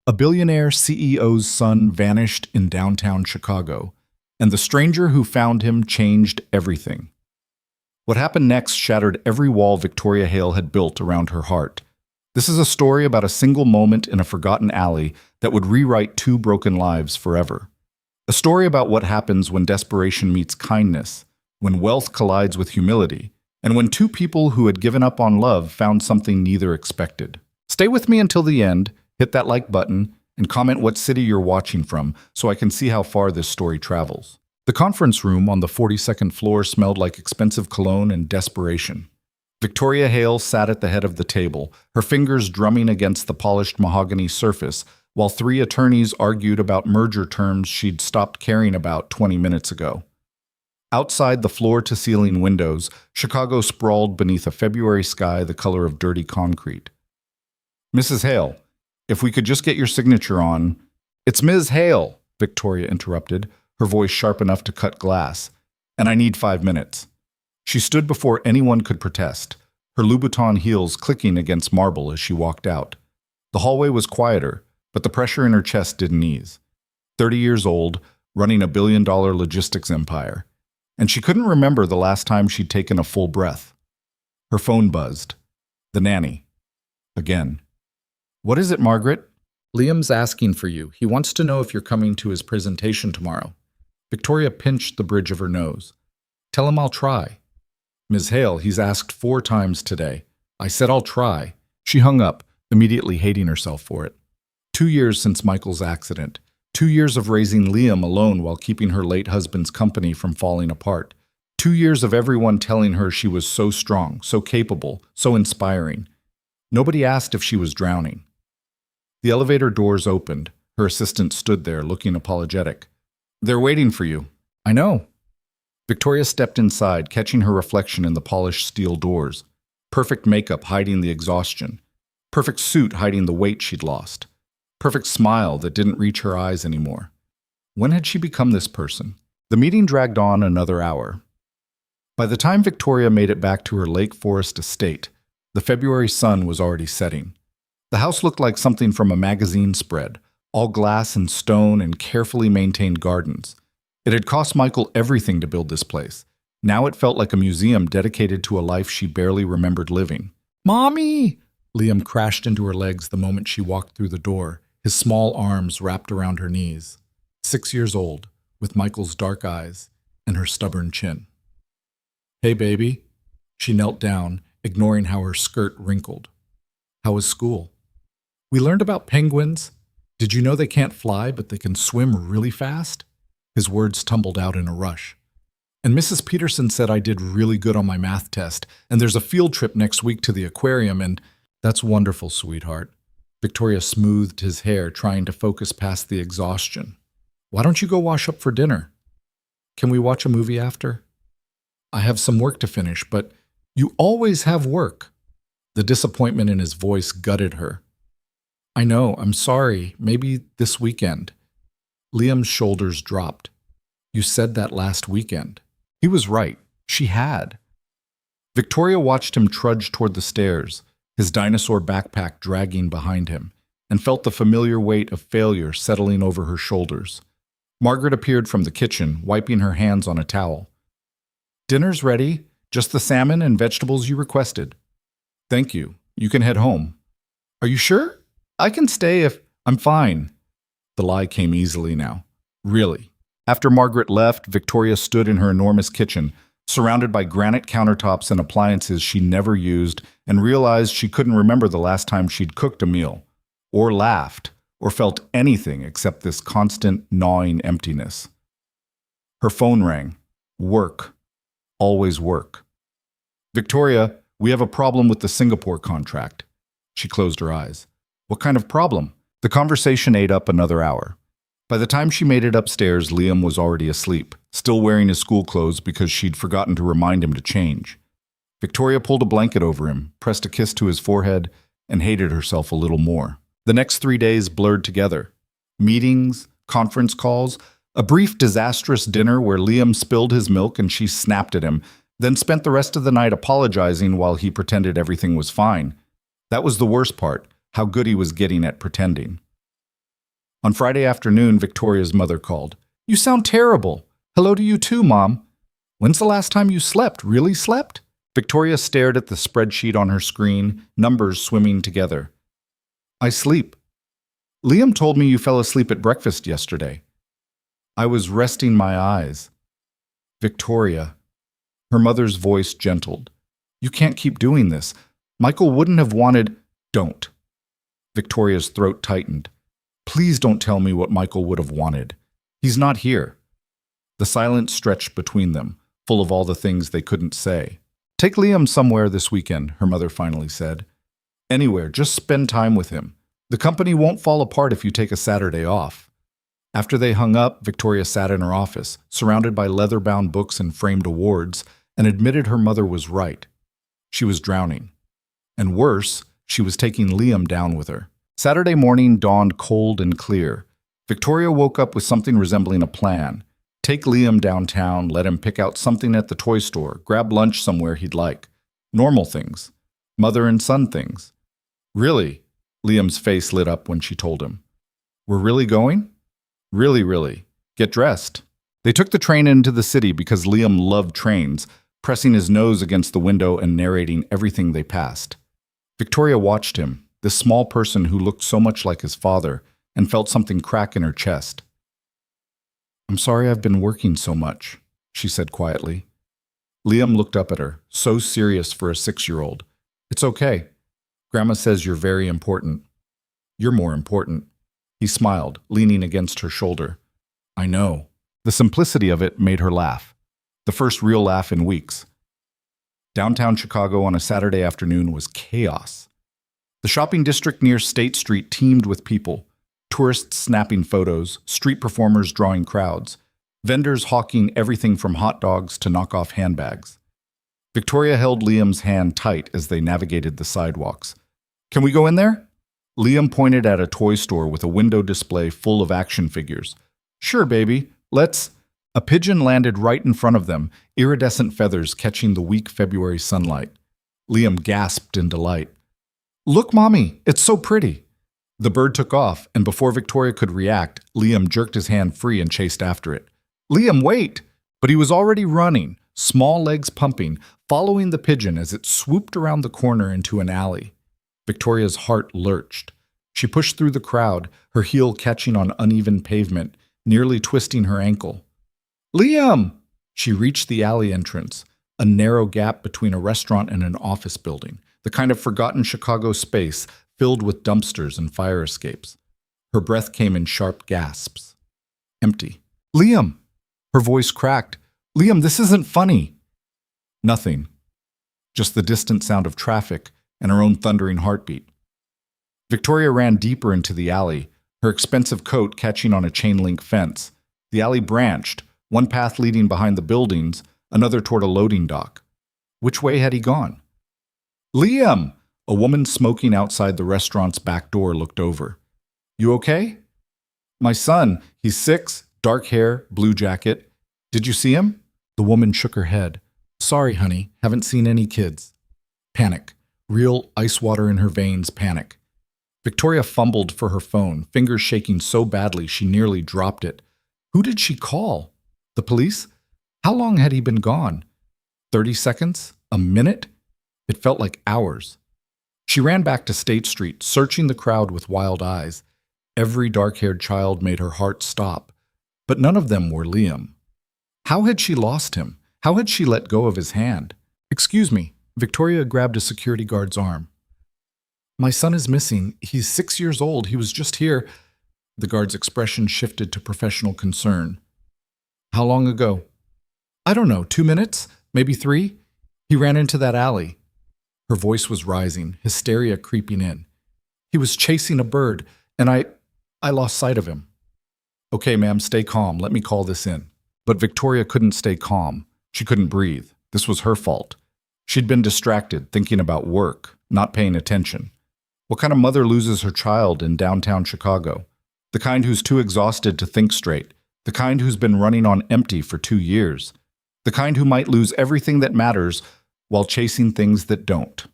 A billionaire CEO's son vanished in downtown Chicago, and the stranger who found him changed everything. What happened next shattered every wall Victoria Hale had built around her heart. This is a story about a single moment in a forgotten alley that would rewrite two broken lives forever. A story about what happens when desperation meets kindness, when wealth collides with humility, and when two people who had given up on love found something neither expected. Stay with me until the end, hit that like button, and comment what city you're watching from so I can see how far this story travels. The conference room on the 42nd floor smelled like expensive cologne and desperation. Victoria Hale sat at the head of the table, her fingers drumming against the polished mahogany surface, while three attorneys argued about merger terms she'd stopped caring about 20 minutes ago. Outside the floor-to-ceiling windows, Chicago sprawled beneath a February sky the color of dirty concrete. "Mrs. Hale, if we could just get your signature on—" "It's Ms. Hale," Victoria interrupted, her voice sharp enough to cut glass. "And I need 5 minutes." She stood before anyone could protest, her Louboutin heels clicking against marble as she walked out. The hallway was quieter, but the pressure in her chest didn't ease. 30 years old, running a billion-dollar logistics empire. And she couldn't remember the last time she'd taken a full breath. Her phone buzzed. The nanny. Again. "What is it, Margaret?" "Liam's asking for you. He wants to know if you're coming to his presentation tomorrow." Victoria pinched the bridge of her nose. "Tell him I'll try." "Ms. Hale, he's asked 4 times today. I said I'll try." She hung up, immediately hating herself for it. 2 years since Michael's accident. 2 years of raising Liam alone while keeping her late husband's company from falling apart. 2 years of everyone telling her she was so strong, so capable, so inspiring. Nobody asked if she was drowning. The elevator doors opened. Her assistant stood there, looking apologetic. "They're waiting for you." "I know." Victoria stepped inside, catching her reflection in the polished steel doors. Perfect makeup hiding the exhaustion. Perfect suit hiding the weight she'd lost. Perfect smile that didn't reach her eyes anymore. When had she become this person? The meeting dragged on another hour. By the time Victoria made it back to her Lake Forest estate, the February sun was already setting. The house looked like something from a magazine spread, all glass and stone and carefully maintained gardens. It had cost Michael everything to build this place. Now it felt like a museum dedicated to a life she barely remembered living. "Mommy!" Liam crashed into her legs the moment she walked through the door, his small arms wrapped around her knees. 6 years old, with Michael's dark eyes and her stubborn chin. "Hey, baby." She knelt down, ignoring how her skirt wrinkled. "How was school?" "We learned about penguins. Did you know they can't fly, but they can swim really fast?" His words tumbled out in a rush. "And Mrs. Peterson said I did really good on my math test, and there's a field trip next week to the aquarium, and—" "That's wonderful, sweetheart." Victoria smoothed his hair, trying to focus past the exhaustion. "Why don't you go wash up for dinner? Can we watch a movie after?" "I have some work to finish, but—" "You always have work." The disappointment in his voice gutted her. "I know, I'm sorry. Maybe this weekend." Liam's shoulders dropped. "You said that last weekend." He was right. She had. Victoria watched him trudge toward the stairs, his dinosaur backpack dragging behind him, and felt the familiar weight of failure settling over her shoulders. Margaret appeared from the kitchen, wiping her hands on a towel. "Dinner's ready. Just the salmon and vegetables you requested." "Thank you. You can head home." "Are you sure? I can stay if—" "I'm fine." The lie came easily now. "Really." After Margaret left, Victoria stood in her enormous kitchen, surrounded by granite countertops and appliances she never used, and realized she couldn't remember the last time she'd cooked a meal, or laughed, or felt anything except this constant, gnawing emptiness. Her phone rang. Work. Always work. "Victoria, we have a problem with the Singapore contract." She closed her eyes. "What kind of problem?" The conversation ate up another hour. By the time she made it upstairs, Liam was already asleep, still wearing his school clothes because she'd forgotten to remind him to change. Victoria pulled a blanket over him, pressed a kiss to his forehead, and hated herself a little more. The next 3 days blurred together. Meetings, conference calls, a brief disastrous dinner where Liam spilled his milk and she snapped at him, then spent the rest of the night apologizing while he pretended everything was fine. That was the worst part, how good he was getting at pretending. On Friday afternoon, Victoria's mother called. "You sound terrible." "Hello to you too, Mom." "When's the last time you slept? Really slept?" Victoria stared at the spreadsheet on her screen, numbers swimming together. "I sleep. Liam told me you fell asleep at breakfast yesterday." "I was resting my eyes." "Victoria." Her mother's voice gentled. "You can't keep doing this. Michael wouldn't have wanted—" "Don't." Victoria's throat tightened. "Please don't tell me what Michael would have wanted. He's not here." The silence stretched between them, full of all the things they couldn't say. "Take Liam somewhere this weekend," her mother finally said. "Anywhere, just spend time with him. The company won't fall apart if you take a Saturday off." After they hung up, Victoria sat in her office, surrounded by leather-bound books and framed awards, and admitted her mother was right. She was drowning. And worse, she was taking Liam down with her. Saturday morning dawned cold and clear. Victoria woke up with something resembling a plan. Take Liam downtown, let him pick out something at the toy store, grab lunch somewhere he'd like. Normal things. Mother and son things. "Really?" Liam's face lit up when she told him. "We're really going?" "Really, really. Get dressed." They took the train into the city because Liam loved trains, pressing his nose against the window and narrating everything they passed. Victoria watched him, this small person who looked so much like his father, and felt something crack in her chest. "I'm sorry I've been working so much," she said quietly. Liam looked up at her, so serious for a 6-year-old. "It's okay. Grandma says you're very important." "You're more important." He smiled, leaning against her shoulder. "I know." The simplicity of it made her laugh. The first real laugh in weeks. Downtown Chicago on a Saturday afternoon was chaos. The shopping district near State Street teemed with people. Tourists snapping photos, street performers drawing crowds, vendors hawking everything from hot dogs to knockoff handbags. Victoria held Liam's hand tight as they navigated the sidewalks. "Can we go in there?" Liam pointed at a toy store with a window display full of action figures. "Sure, baby. Let's—" A pigeon landed right in front of them, iridescent feathers catching the weak February sunlight. Liam gasped in delight. "Look, Mommy, it's so pretty." The bird took off, and before Victoria could react, Liam jerked his hand free and chased after it. "Liam, wait!" But he was already running, small legs pumping, following the pigeon as it swooped around the corner into an alley. Victoria's heart lurched. She pushed through the crowd, her heel catching on uneven pavement, nearly twisting her ankle. "Liam!" She reached the alley entrance, a narrow gap between a restaurant and an office building, the kind of forgotten Chicago space filled with dumpsters and fire escapes. Her breath came in sharp gasps. Empty. "Liam!" Her voice cracked. "Liam, this isn't funny." Nothing. Just the distant sound of traffic and her own thundering heartbeat. Victoria ran deeper into the alley, her expensive coat catching on a chain-link fence. The alley branched, one path leading behind the buildings, another toward a loading dock. Which way had he gone? "Liam!" A woman smoking outside the restaurant's back door looked over. "You okay?" "My son, he's 6, dark hair, blue jacket. Did you see him?" The woman shook her head. "Sorry, honey, haven't seen any kids." Panic. Real ice water in her veins panic. Victoria fumbled for her phone, fingers shaking so badly she nearly dropped it. Who did she call? The police? How long had he been gone? 30 seconds? A minute? It felt like hours. She ran back to State Street, searching the crowd with wild eyes. Every dark-haired child made her heart stop, but none of them were Liam. How had she lost him? How had she let go of his hand? "Excuse me." Victoria grabbed a security guard's arm. "My son is missing. He's 6 years old. He was just here." The guard's expression shifted to professional concern. "How long ago?" "I don't know, 2 minutes? Maybe 3? He ran into that alley." Her voice was rising, hysteria creeping in. "He was chasing a bird, and I lost sight of him." "Okay, ma'am, stay calm. Let me call this in." But Victoria couldn't stay calm. She couldn't breathe. This was her fault. She'd been distracted, thinking about work, not paying attention. What kind of mother loses her child in downtown Chicago? The kind who's too exhausted to think straight. The kind who's been running on empty for 2 years. The kind who might lose everything that matters while chasing things that don't.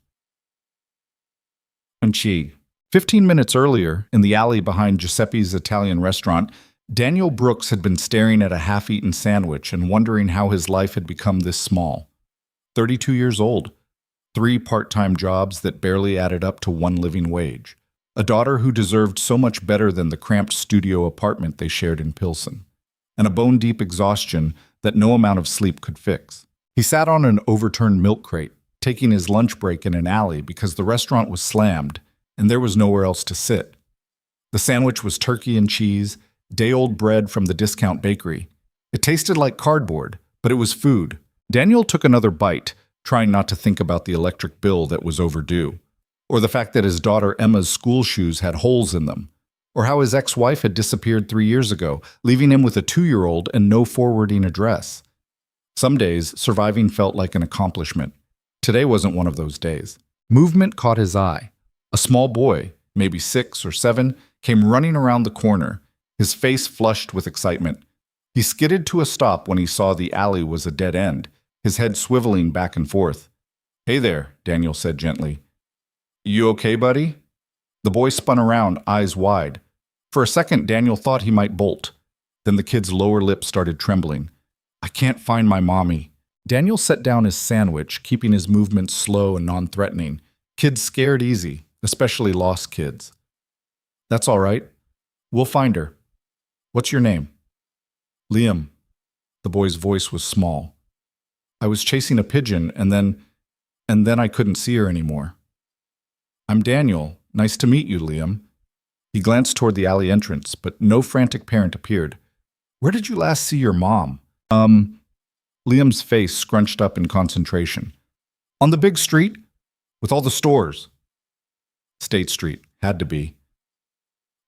And she, 15 minutes earlier, in the alley behind Giuseppe's Italian restaurant, Daniel Brooks had been staring at a half-eaten sandwich and wondering how his life had become this small. 32 years old, 3 part-time jobs that barely added up to 1 living wage, a daughter who deserved so much better than the cramped studio apartment they shared in Pilsen, and a bone-deep exhaustion that no amount of sleep could fix. He sat on an overturned milk crate, taking his lunch break in an alley because the restaurant was slammed and there was nowhere else to sit. The sandwich was turkey and cheese, day-old bread from the discount bakery. It tasted like cardboard, but it was food. Daniel took another bite, trying not to think about the electric bill that was overdue, or the fact that his daughter Emma's school shoes had holes in them, or how his ex-wife had disappeared 3 years ago, leaving him with a 2-year-old and no forwarding address. Some days, surviving felt like an accomplishment. Today wasn't one of those days. Movement caught his eye. A small boy, maybe 6 or 7, came running around the corner, his face flushed with excitement. He skidded to a stop when he saw the alley was a dead end, his head swiveling back and forth. "Hey there," Daniel said gently. "You okay, buddy?" The boy spun around, eyes wide. For a second, Daniel thought he might bolt. Then the kid's lower lip started trembling. "I can't find my mommy." Daniel set down his sandwich, keeping his movements slow and non-threatening. Kids scared easy, especially lost kids. "That's all right. We'll find her. What's your name?" "Liam." The boy's voice was small. "I was chasing a pigeon, and then I couldn't see her anymore." "I'm Daniel. Nice to meet you, Liam." He glanced toward the alley entrance, but no frantic parent appeared. "Where did you last see your mom?" Liam's face scrunched up in concentration. "On the big street? With all the stores?" State Street. Had to be.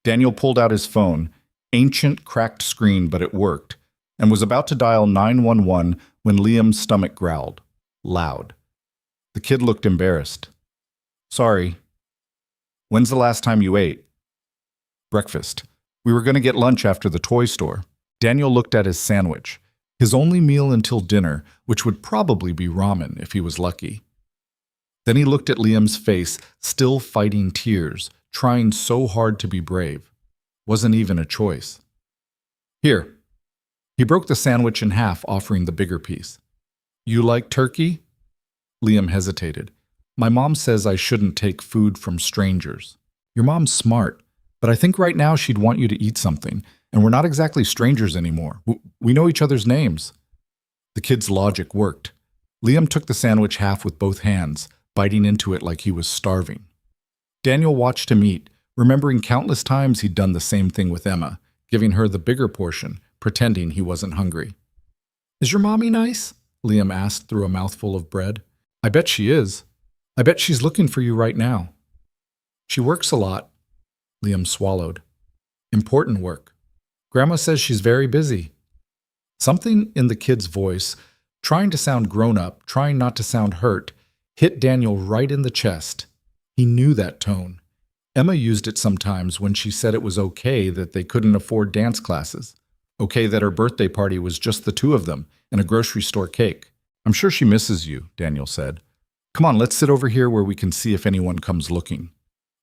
Daniel pulled out his phone, ancient, cracked screen, but it worked, and was about to dial 911 when Liam's stomach growled. Loud. The kid looked embarrassed. "Sorry. When's the last time you ate?" "Breakfast. We were going to get lunch after the toy store." Daniel looked at his sandwich, his only meal until dinner, which would probably be ramen if he was lucky. Then he looked at Liam's face, still fighting tears, trying so hard to be brave. Wasn't even a choice. "Here." He broke the sandwich in half, offering the bigger piece. "You like turkey?" Liam hesitated. "My mom says I shouldn't take food from strangers." "Your mom's smart, but I think right now she'd want you to eat something, and we're not exactly strangers anymore. We know each other's names." The kid's logic worked. Liam took the sandwich half with both hands, biting into it like he was starving. Daniel watched him eat, remembering countless times he'd done the same thing with Emma, giving her the bigger portion, pretending he wasn't hungry. "Is your mommy nice?" Liam asked through a mouthful of bread. "I bet she is. I bet she's looking for you right now." "She works a lot." Liam swallowed. "Important work. Grandma says she's very busy." Something in the kid's voice, trying to sound grown-up, trying not to sound hurt, hit Daniel right in the chest. He knew that tone. Emma used it sometimes when she said it was okay that they couldn't afford dance classes. Okay that her birthday party was just the 2 of them and a grocery store cake. "I'm sure she misses you," Daniel said. "Come on, let's sit over here where we can see if anyone comes looking."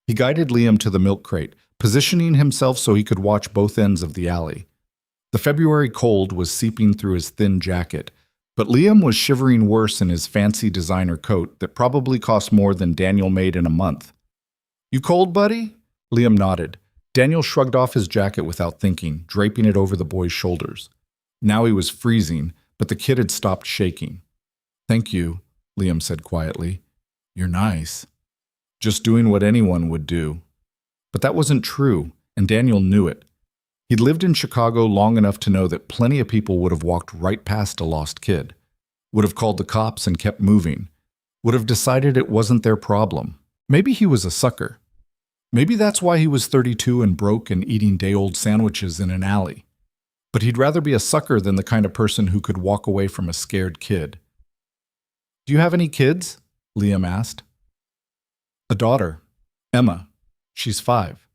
He guided Liam to the milk crate, positioning himself so he could watch both ends of the alley. The February cold was seeping through his thin jacket, but Liam was shivering worse in his fancy designer coat that probably cost more than Daniel made in a month. "You cold, buddy?" Liam nodded. Daniel shrugged off his jacket without thinking, draping it over the boy's shoulders. Now he was freezing, but the kid had stopped shaking. "Thank you," Liam said quietly. "You're nice." Just doing what anyone would do. But that wasn't true, and Daniel knew it. He'd lived in Chicago long enough to know that plenty of people would have walked right past a lost kid, would have called the cops and kept moving, would have decided it wasn't their problem. Maybe he was a sucker. Maybe that's why he was 32 and broke and eating day-old sandwiches in an alley. But he'd rather be a sucker than the kind of person who could walk away from a scared kid. "Do you have any kids?" Liam asked. "A daughter, Emma. She's 5.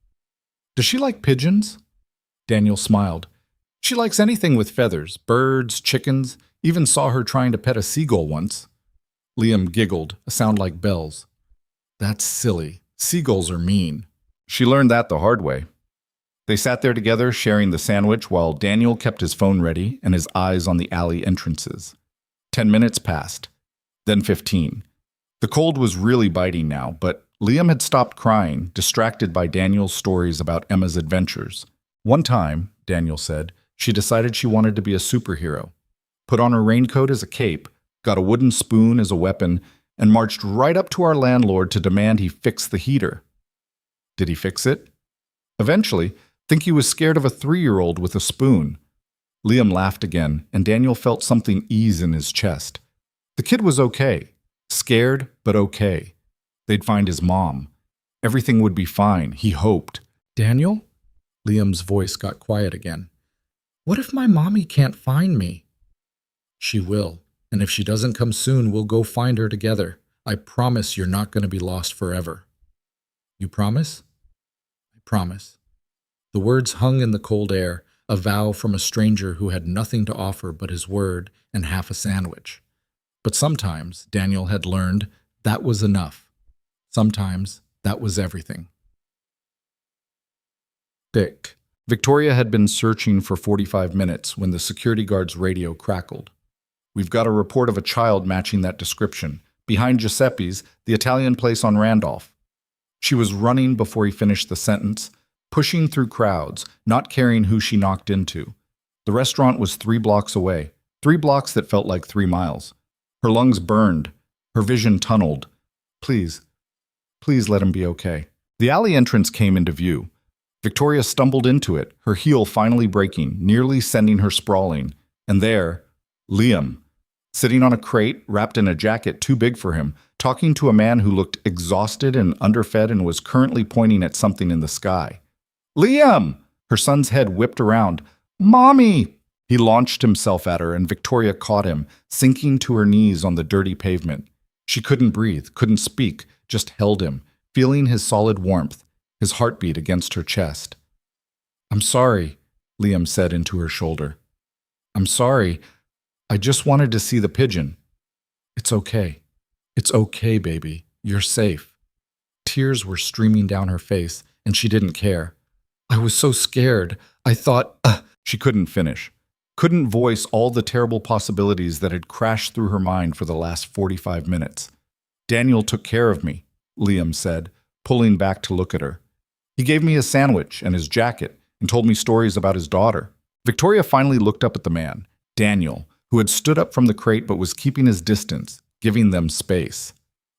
Does she like pigeons?" Daniel smiled. "She likes anything with feathers, birds, chickens, even saw her trying to pet a seagull once." Liam giggled, a sound like bells. "That's silly. Seagulls are mean." She learned that the hard way. They sat there together, sharing the sandwich, while Daniel kept his phone ready and his eyes on the alley entrances. 10 minutes passed, then 15. The cold was really biting now, but Liam had stopped crying, distracted by Daniel's stories about Emma's adventures. One time, Daniel said, she decided she wanted to be a superhero. Put on her raincoat as a cape, got a wooden spoon as a weapon, and marched right up to our landlord to demand he fix the heater. Did he fix it? Eventually, think he was scared of a 3-year-old with a spoon. Liam laughed again, and Daniel felt something ease in his chest. The kid was okay. Scared, but okay. They'd find his mom. Everything would be fine, he hoped. Daniel? Liam's voice got quiet again. What if my mommy can't find me? She will, and if she doesn't come soon, we'll go find her together. I promise you're not going to be lost forever. You promise? I promise. The words hung in the cold air, a vow from a stranger who had nothing to offer but his word and half a sandwich. But sometimes, Daniel had learned, that was enough. Sometimes, that was everything. Dick. Victoria had been searching for 45 minutes when the security guard's radio crackled. We've got a report of a child matching that description, behind Giuseppe's, the Italian place on Randolph. She was running before he finished the sentence, pushing through crowds, not caring who she knocked into. The restaurant was 3 blocks away, 3 blocks that felt like 3 miles. Her lungs burned, her vision tunneled. Please let him be okay. The alley entrance came into view. Victoria stumbled into it, her heel finally breaking, nearly sending her sprawling. And there, Liam, sitting on a crate, wrapped in a jacket too big for him, talking to a man who looked exhausted and underfed and was currently pointing at something in the sky. Liam! Her son's head whipped around. Mommy! He launched himself at her, and Victoria caught him, sinking to her knees on the dirty pavement. She couldn't breathe, couldn't speak, just held him, feeling his solid warmth, his heartbeat against her chest. I'm sorry, Liam said into her shoulder. I'm sorry. I just wanted to see the pigeon. It's okay. It's okay, baby. You're safe. Tears were streaming down her face, and she didn't care. I was so scared. I thought, She couldn't finish. Couldn't voice all the terrible possibilities that had crashed through her mind for the last 45 minutes. Daniel took care of me, Liam said, pulling back to look at her. He gave me a sandwich and his jacket and told me stories about his daughter. Victoria finally looked up at the man, Daniel, who had stood up from the crate but was keeping his distance, giving them space.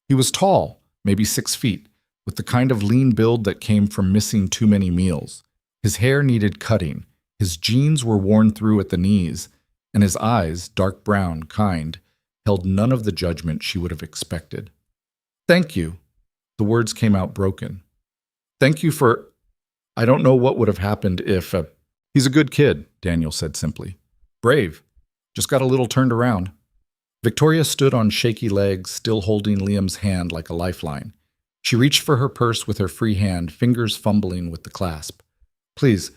He was tall, maybe 6 feet, with the kind of lean build that came from missing too many meals. His hair needed cutting, his jeans were worn through at the knees, and his eyes, dark brown, kind, held none of the judgment she would have expected. Thank you. The words came out broken. Thank you for... I don't know what would have happened if... He's a good kid, Daniel said simply. Brave. Just got a little turned around. Victoria stood on shaky legs, still holding Liam's hand like a lifeline. She reached for her purse with her free hand, fingers fumbling with the clasp. Please,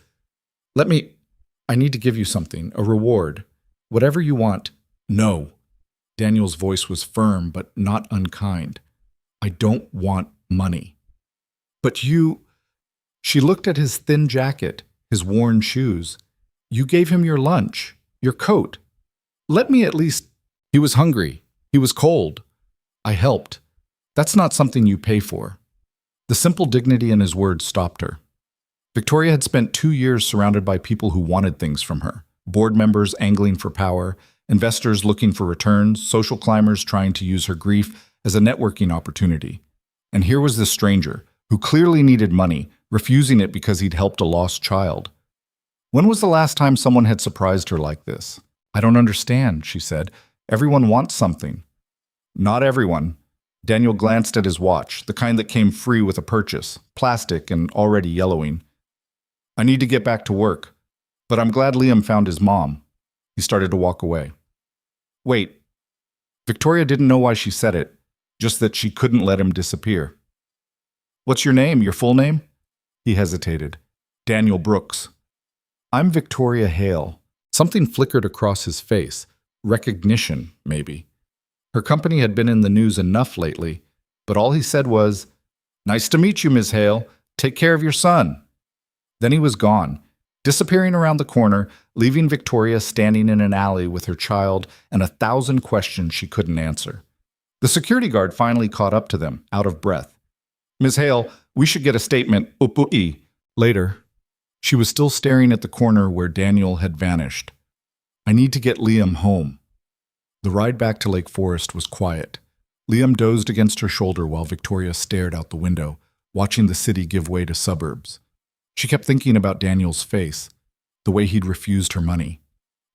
I need to give you something, a reward. Whatever you want. No. Daniel's voice was firm, but not unkind. I don't want money. But you... She looked at his thin jacket, his worn shoes. You gave him your lunch, your coat. Let me at least... He was hungry. He was cold. I helped. That's not something you pay for. The simple dignity in his words stopped her. Victoria had spent 2 years surrounded by people who wanted things from her. Board members angling for power, investors looking for returns, social climbers trying to use her grief as a networking opportunity. And here was this stranger, who clearly needed money, refusing it because he'd helped a lost child. When was the last time someone had surprised her like this? I don't understand, she said. Everyone wants something. Not everyone. Daniel glanced at his watch, the kind that came free with a purchase, plastic and already yellowing. I need to get back to work, but I'm glad Liam found his mom. He started to walk away. Wait. Victoria didn't know why she said it, just that she couldn't let him disappear. What's your name, your full name? He hesitated. Daniel Brooks. I'm Victoria Hale. Something flickered across his face. Recognition, maybe. Her company had been in the news enough lately, but all he said was, Nice to meet you, Miss Hale. Take care of your son." Then he was gone, disappearing around the corner, leaving Victoria standing in an alley with her child and 1,000 questions she couldn't answer. The security guard finally caught up to them, out of breath. "Ms. Hale, we should get a statement later." She was still staring at the corner where Daniel had vanished. "I need to get Liam home." The ride back to Lake Forest was quiet. Liam dozed against her shoulder while Victoria stared out the window, watching the city give way to suburbs. She kept thinking about Daniel's face, the way he'd refused her money,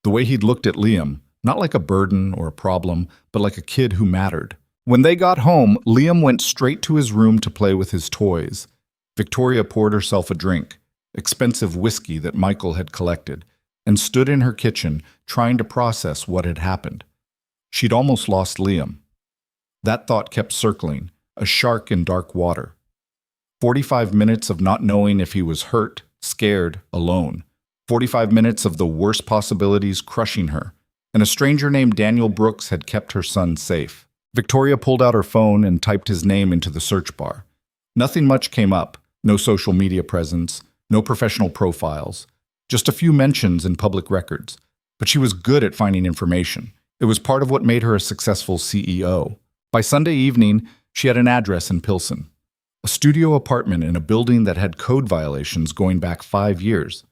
the way he'd looked at Liam, not like a burden or a problem, but like a kid who mattered. When they got home, Liam went straight to his room to play with his toys. Victoria poured herself a drink, expensive whiskey that Michael had collected, and stood in her kitchen trying to process what had happened. She'd almost lost Liam. That thought kept circling, a shark in dark water. 45 minutes of not knowing if he was hurt, scared, alone. 45 minutes of the worst possibilities crushing her. And a stranger named Daniel Brooks had kept her son safe. Victoria pulled out her phone and typed his name into the search bar. Nothing much came up. No social media presence, no professional profiles, just a few mentions in public records. But she was good at finding information. It was part of what made her a successful CEO. By Sunday evening, she had an address in Pilsen. A studio apartment in a building that had code violations going back 5 years.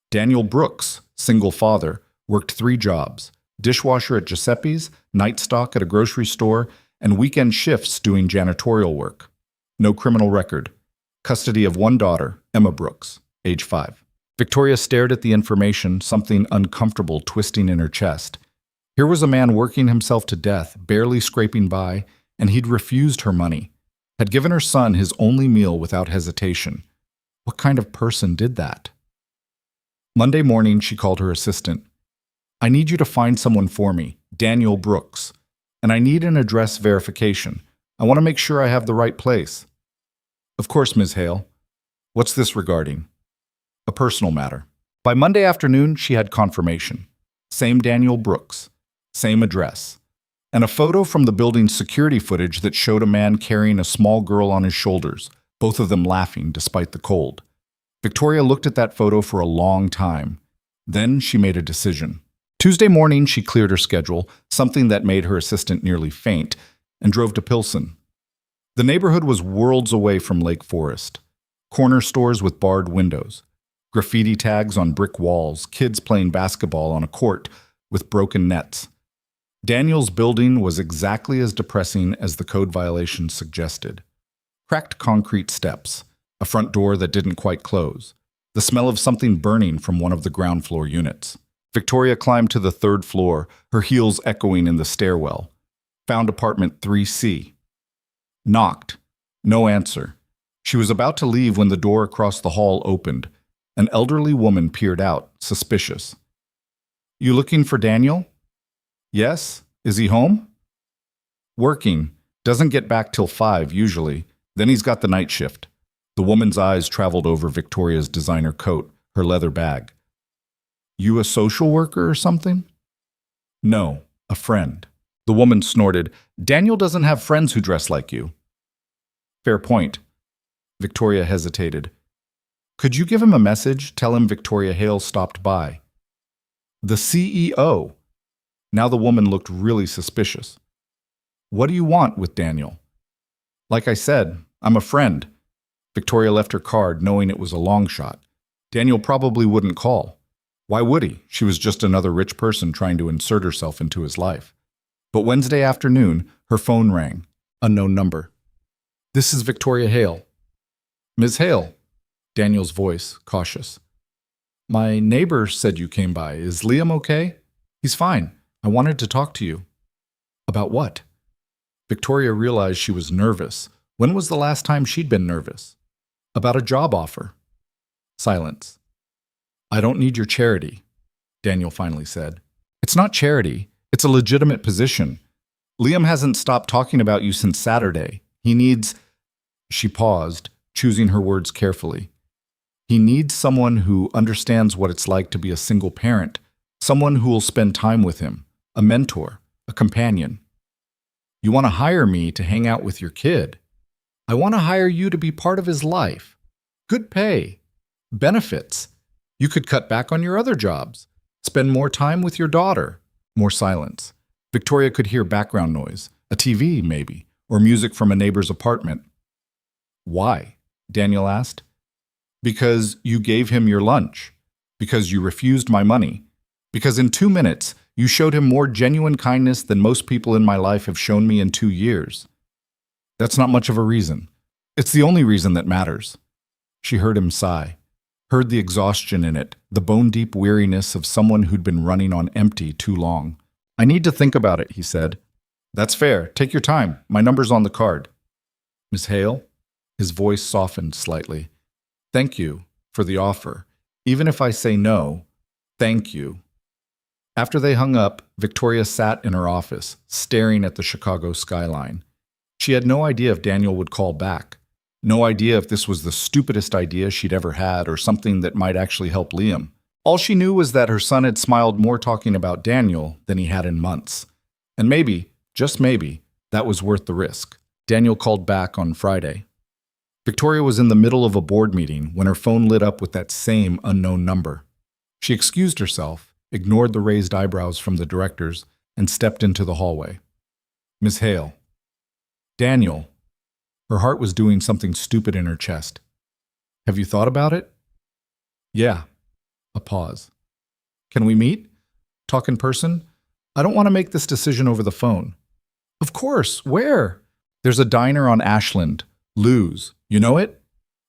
Daniel Brooks, single father, worked 3 jobs: dishwasher at Giuseppe's, night stock at a grocery store, and weekend shifts doing janitorial work. No criminal record. Custody of 1 daughter, Emma Brooks, age 5. Victoria stared at the information, something uncomfortable twisting in her chest. Here was a man working himself to death, barely scraping by, and he'd refused her money. Had given her son his only meal without hesitation. What kind of person did that? Monday morning, she called her assistant. "I need you to find someone for me, Daniel Brooks. And I need an address verification. I want to make sure I have the right place." "Of course, Ms. Hale. What's this regarding?" "A personal matter." By Monday afternoon, she had confirmation. Same Daniel Brooks. Same address. And a photo from the building's security footage that showed a man carrying a small girl on his shoulders, both of them laughing despite the cold. Victoria looked at that photo for a long time. Then she made a decision. Tuesday morning, she cleared her schedule, something that made her assistant nearly faint, and drove to Pilsen. The neighborhood was worlds away from Lake Forest. Corner stores with barred windows, graffiti tags on brick walls, kids playing basketball on a court with broken nets. Daniel's building was exactly as depressing as the code violations suggested. Cracked concrete steps, a front door that didn't quite close, the smell of something burning from one of the ground floor units. Victoria climbed to the 3rd floor, her heels echoing in the stairwell. Found apartment 3C. Knocked. No answer. She was about to leave when the door across the hall opened. An elderly woman peered out, suspicious. "You looking for Daniel?" "Yes. Is he home?" "Working. Doesn't get back till 5 usually. Then he's got the night shift." The woman's eyes traveled over Victoria's designer coat, her leather bag. "You a social worker or something?" "No, a friend." The woman snorted. "Daniel doesn't have friends who dress like you." "Fair point." Victoria hesitated. "Could you give him a message? Tell him Victoria Hale stopped by." "The CEO." Now the woman looked really suspicious. "What do you want with Daniel?" "Like I said, I'm a friend." Victoria left her card, knowing it was a long shot. Daniel probably wouldn't call. Why would he? She was just another rich person trying to insert herself into his life. But Wednesday afternoon, her phone rang. Unknown number. "This is Victoria Hale." "Ms. Hale." Daniel's voice, cautious. "My neighbor said you came by. Is Liam okay?" "He's fine. I wanted to talk to you." "About what?" Victoria realized she was nervous. When was the last time she'd been nervous? "About a job offer." Silence. "I don't need your charity," Daniel finally said. "It's not charity. It's a legitimate position. Liam hasn't stopped talking about you since Saturday. He needs—" She paused, choosing her words carefully. "He needs someone who understands what it's like to be a single parent, someone who will spend time with him, a mentor, a companion." "You want to hire me to hang out with your kid?" "I want to hire you to be part of his life." Good pay. Benefits. You could cut back on your other jobs. Spend more time with your daughter. More silence. Victoria could hear background noise, a TV maybe, or music from a neighbor's apartment. Why? Daniel asked. Because you gave him your lunch. Because you refused my money. Because in 2 minutes, you showed him more genuine kindness than most people in my life have shown me in 2 years. That's not much of a reason. It's the only reason that matters. She heard him sigh, heard the exhaustion in it, the bone-deep weariness of someone who'd been running on empty too long. I need to think about it, he said. That's fair. Take your time. My number's on the card. Miss Hale? His voice softened slightly. Thank you for the offer. Even if I say no, thank you. After they hung up, Victoria sat in her office, staring at the Chicago skyline. She had no idea if Daniel would call back. No idea if this was the stupidest idea she'd ever had or something that might actually help Liam. All she knew was that her son had smiled more talking about Daniel than he had in months. And maybe, just maybe, that was worth the risk. Daniel called back on Friday. Victoria was in the middle of a board meeting when her phone lit up with that same unknown number. She excused herself, ignored the raised eyebrows from the directors, and stepped into the hallway. Miss Hale. Daniel. Her heart was doing something stupid in her chest. Have you thought about it? Yeah. A pause. Can we meet? Talk in person? I don't want to make this decision over the phone. Of course. Where? There's a diner on Ashland. Lou's. You know it?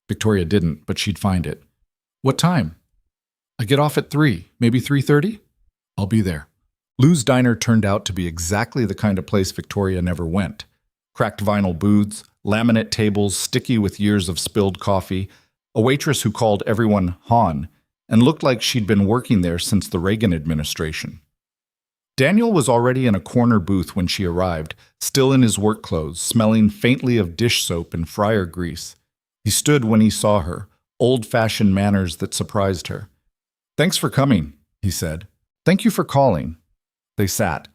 Victoria didn't, but she'd find it. What time? I get off at 3, maybe 3:30? I'll be there. Lou's Diner turned out to be exactly the kind of place Victoria never went. Cracked vinyl booths, laminate tables sticky with years of spilled coffee, a waitress who called everyone Han, and looked like she'd been working there since the Reagan administration. Daniel was already in a corner booth when she arrived, still in his work clothes, smelling faintly of dish soap and fryer grease. He stood when he saw her, old-fashioned manners that surprised her. Thanks for coming, he said. Thank you for calling. They sat.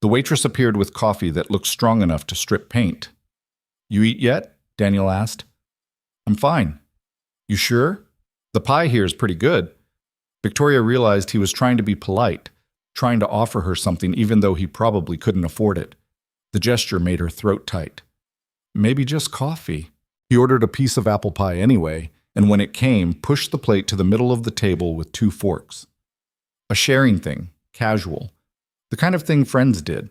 The waitress appeared with coffee that looked strong enough to strip paint. You eat yet? Daniel asked. I'm fine. You sure? The pie here is pretty good. Victoria realized he was trying to be polite, trying to offer her something even though he probably couldn't afford it. The gesture made her throat tight. Maybe just coffee. He ordered a piece of apple pie anyway, and when it came, pushed the plate to the middle of the table with 2 forks. A sharing thing, casual. The kind of thing friends did.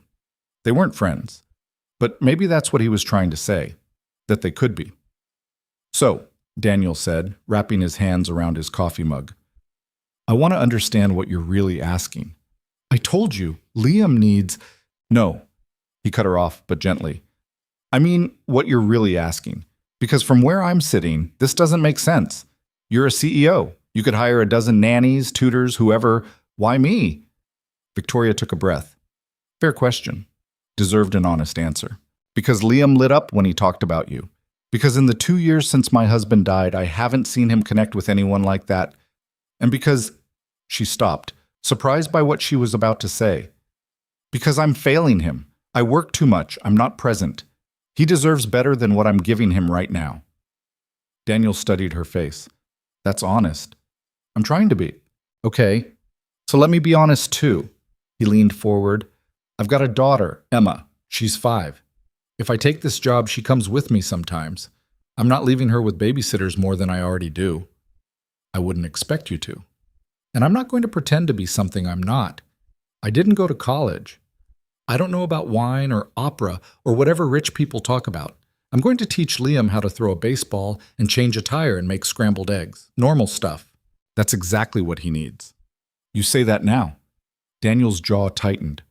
They weren't friends, but maybe that's what he was trying to say, that they could be. So, Daniel said, wrapping his hands around his coffee mug, I want to understand what you're really asking. I told you, Liam needs... No, he cut her off, but gently. I mean, what you're really asking. Because from where I'm sitting, this doesn't make sense. You're a CEO. You could hire a dozen nannies, tutors, whoever. Why me? Victoria took a breath. Fair question. Deserved an honest answer. Because Liam lit up when he talked about you. Because in the 2 years since my husband died, I haven't seen him connect with anyone like that. And because... She stopped, surprised by what she was about to say. Because I'm failing him. I work too much. I'm not present. He deserves better than what I'm giving him right now. Daniel studied her face. That's honest. I'm trying to be. Okay. So let me be honest too. He leaned forward. I've got a daughter, Emma. She's 5. If I take this job, she comes with me sometimes. I'm not leaving her with babysitters more than I already do. I wouldn't expect you to. And I'm not going to pretend to be something I'm not. I didn't go to college. I don't know about wine or opera or whatever rich people talk about. I'm going to teach Liam how to throw a baseball and change a tire and make scrambled eggs. Normal stuff. That's exactly what he needs. You say that now. Daniel's jaw tightened.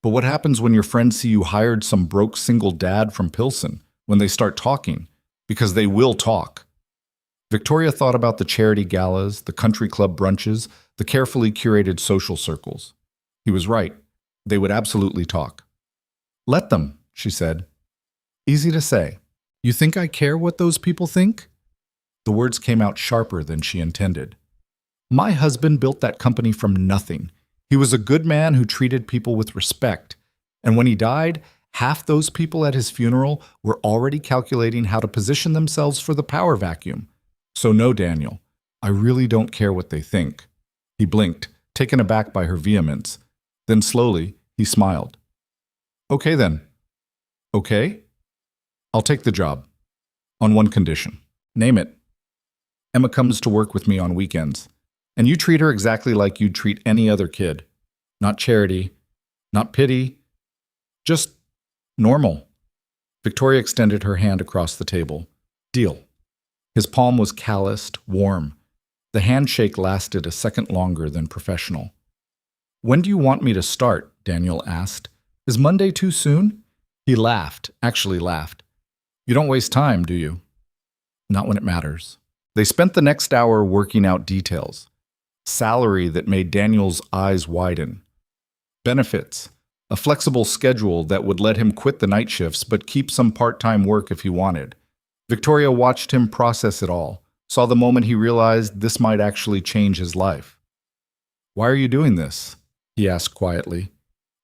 But what happens when your friends see you hired some broke single dad from Pilsen, when they start talking? Because they will talk. Victoria thought about the charity galas, the country club brunches, the carefully curated social circles. He was right. They would absolutely talk. Let them, she said. Easy to say. You think I care what those people think? The words came out sharper than she intended. My husband built that company from nothing. He was a good man who treated people with respect. And when he died, half those people at his funeral were already calculating how to position themselves for the power vacuum. So no, Daniel, I really don't care what they think. He blinked, taken aback by her vehemence. Then slowly, he smiled. Okay then. Okay? I'll take the job. On one condition. Name it. Emma comes to work with me on weekends. And you treat her exactly like you'd treat any other kid. Not charity, not pity, just normal. Victoria extended her hand across the table. Deal. His palm was calloused, warm. The handshake lasted a second longer than professional. When do you want me to start? Daniel asked. Is Monday too soon? He laughed, actually laughed. You don't waste time, do you? Not when it matters. They spent the next hour working out details. Salary that made Daniel's eyes widen. Benefits. A flexible schedule that would let him quit the night shifts but keep some part-time work if he wanted. Victoria watched him process it all, saw the moment he realized this might actually change his life. Why are you doing this? He asked quietly.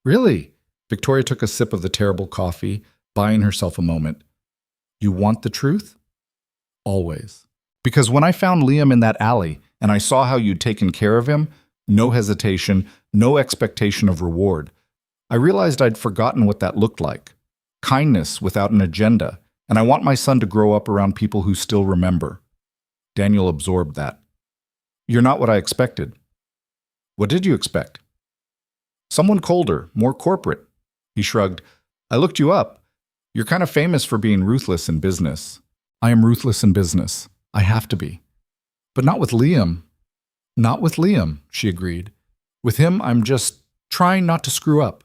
Really? Victoria took a sip of the terrible coffee, buying herself a moment. You want the truth? Always. Because when I found Liam in that alley and I saw how you'd taken care of him, no hesitation, no expectation of reward, I realized I'd forgotten what that looked like. Kindness without an agenda, and I want my son to grow up around people who still remember. Daniel absorbed that. You're not what I expected. What did you expect? Someone colder, more corporate. He shrugged. I looked you up. You're kind of famous for being ruthless in business. I am ruthless in business. I have to be. But not with Liam. Not with Liam, she agreed. With him, I'm just trying not to screw up.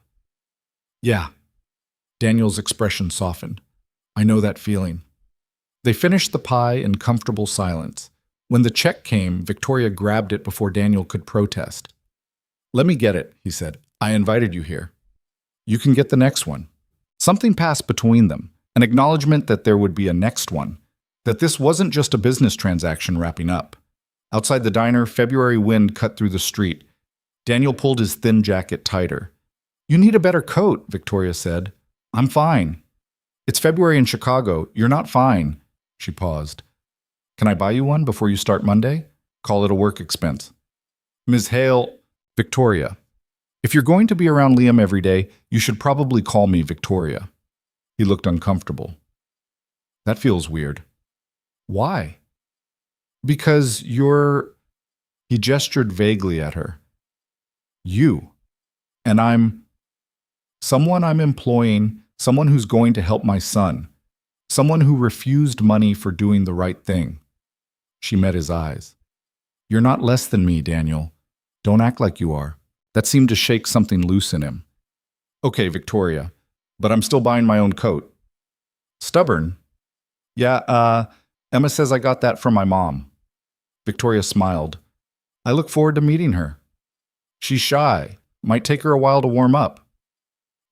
Yeah. Daniel's expression softened. I know that feeling. They finished the pie in comfortable silence. When the check came, Victoria grabbed it before Daniel could protest. Let me get it, he said. I invited you here. You can get the next one. Something passed between them, an acknowledgement that there would be a next one, that this wasn't just a business transaction wrapping up. Outside the diner, February wind cut through the street. Daniel pulled his thin jacket tighter. You need a better coat, Victoria said. I'm fine. It's February in Chicago. You're not fine. She paused. Can I buy you one before you start Monday? Call it a work expense. Ms. Hale, Victoria. If you're going to be around Liam every day, you should probably call me Victoria. He looked uncomfortable. That feels weird. Why? Because you're... He gestured vaguely at her. You. And I'm... Someone I'm employing, someone who's going to help my son. Someone who refused money for doing the right thing. She met his eyes. You're not less than me, Daniel. Don't act like you are. That seemed to shake something loose in him. Okay, Victoria, but I'm still buying my own coat. Stubborn? Yeah, Emma says I got that from my mom. Victoria smiled. I look forward to meeting her. She's shy. Might take her a while to warm up.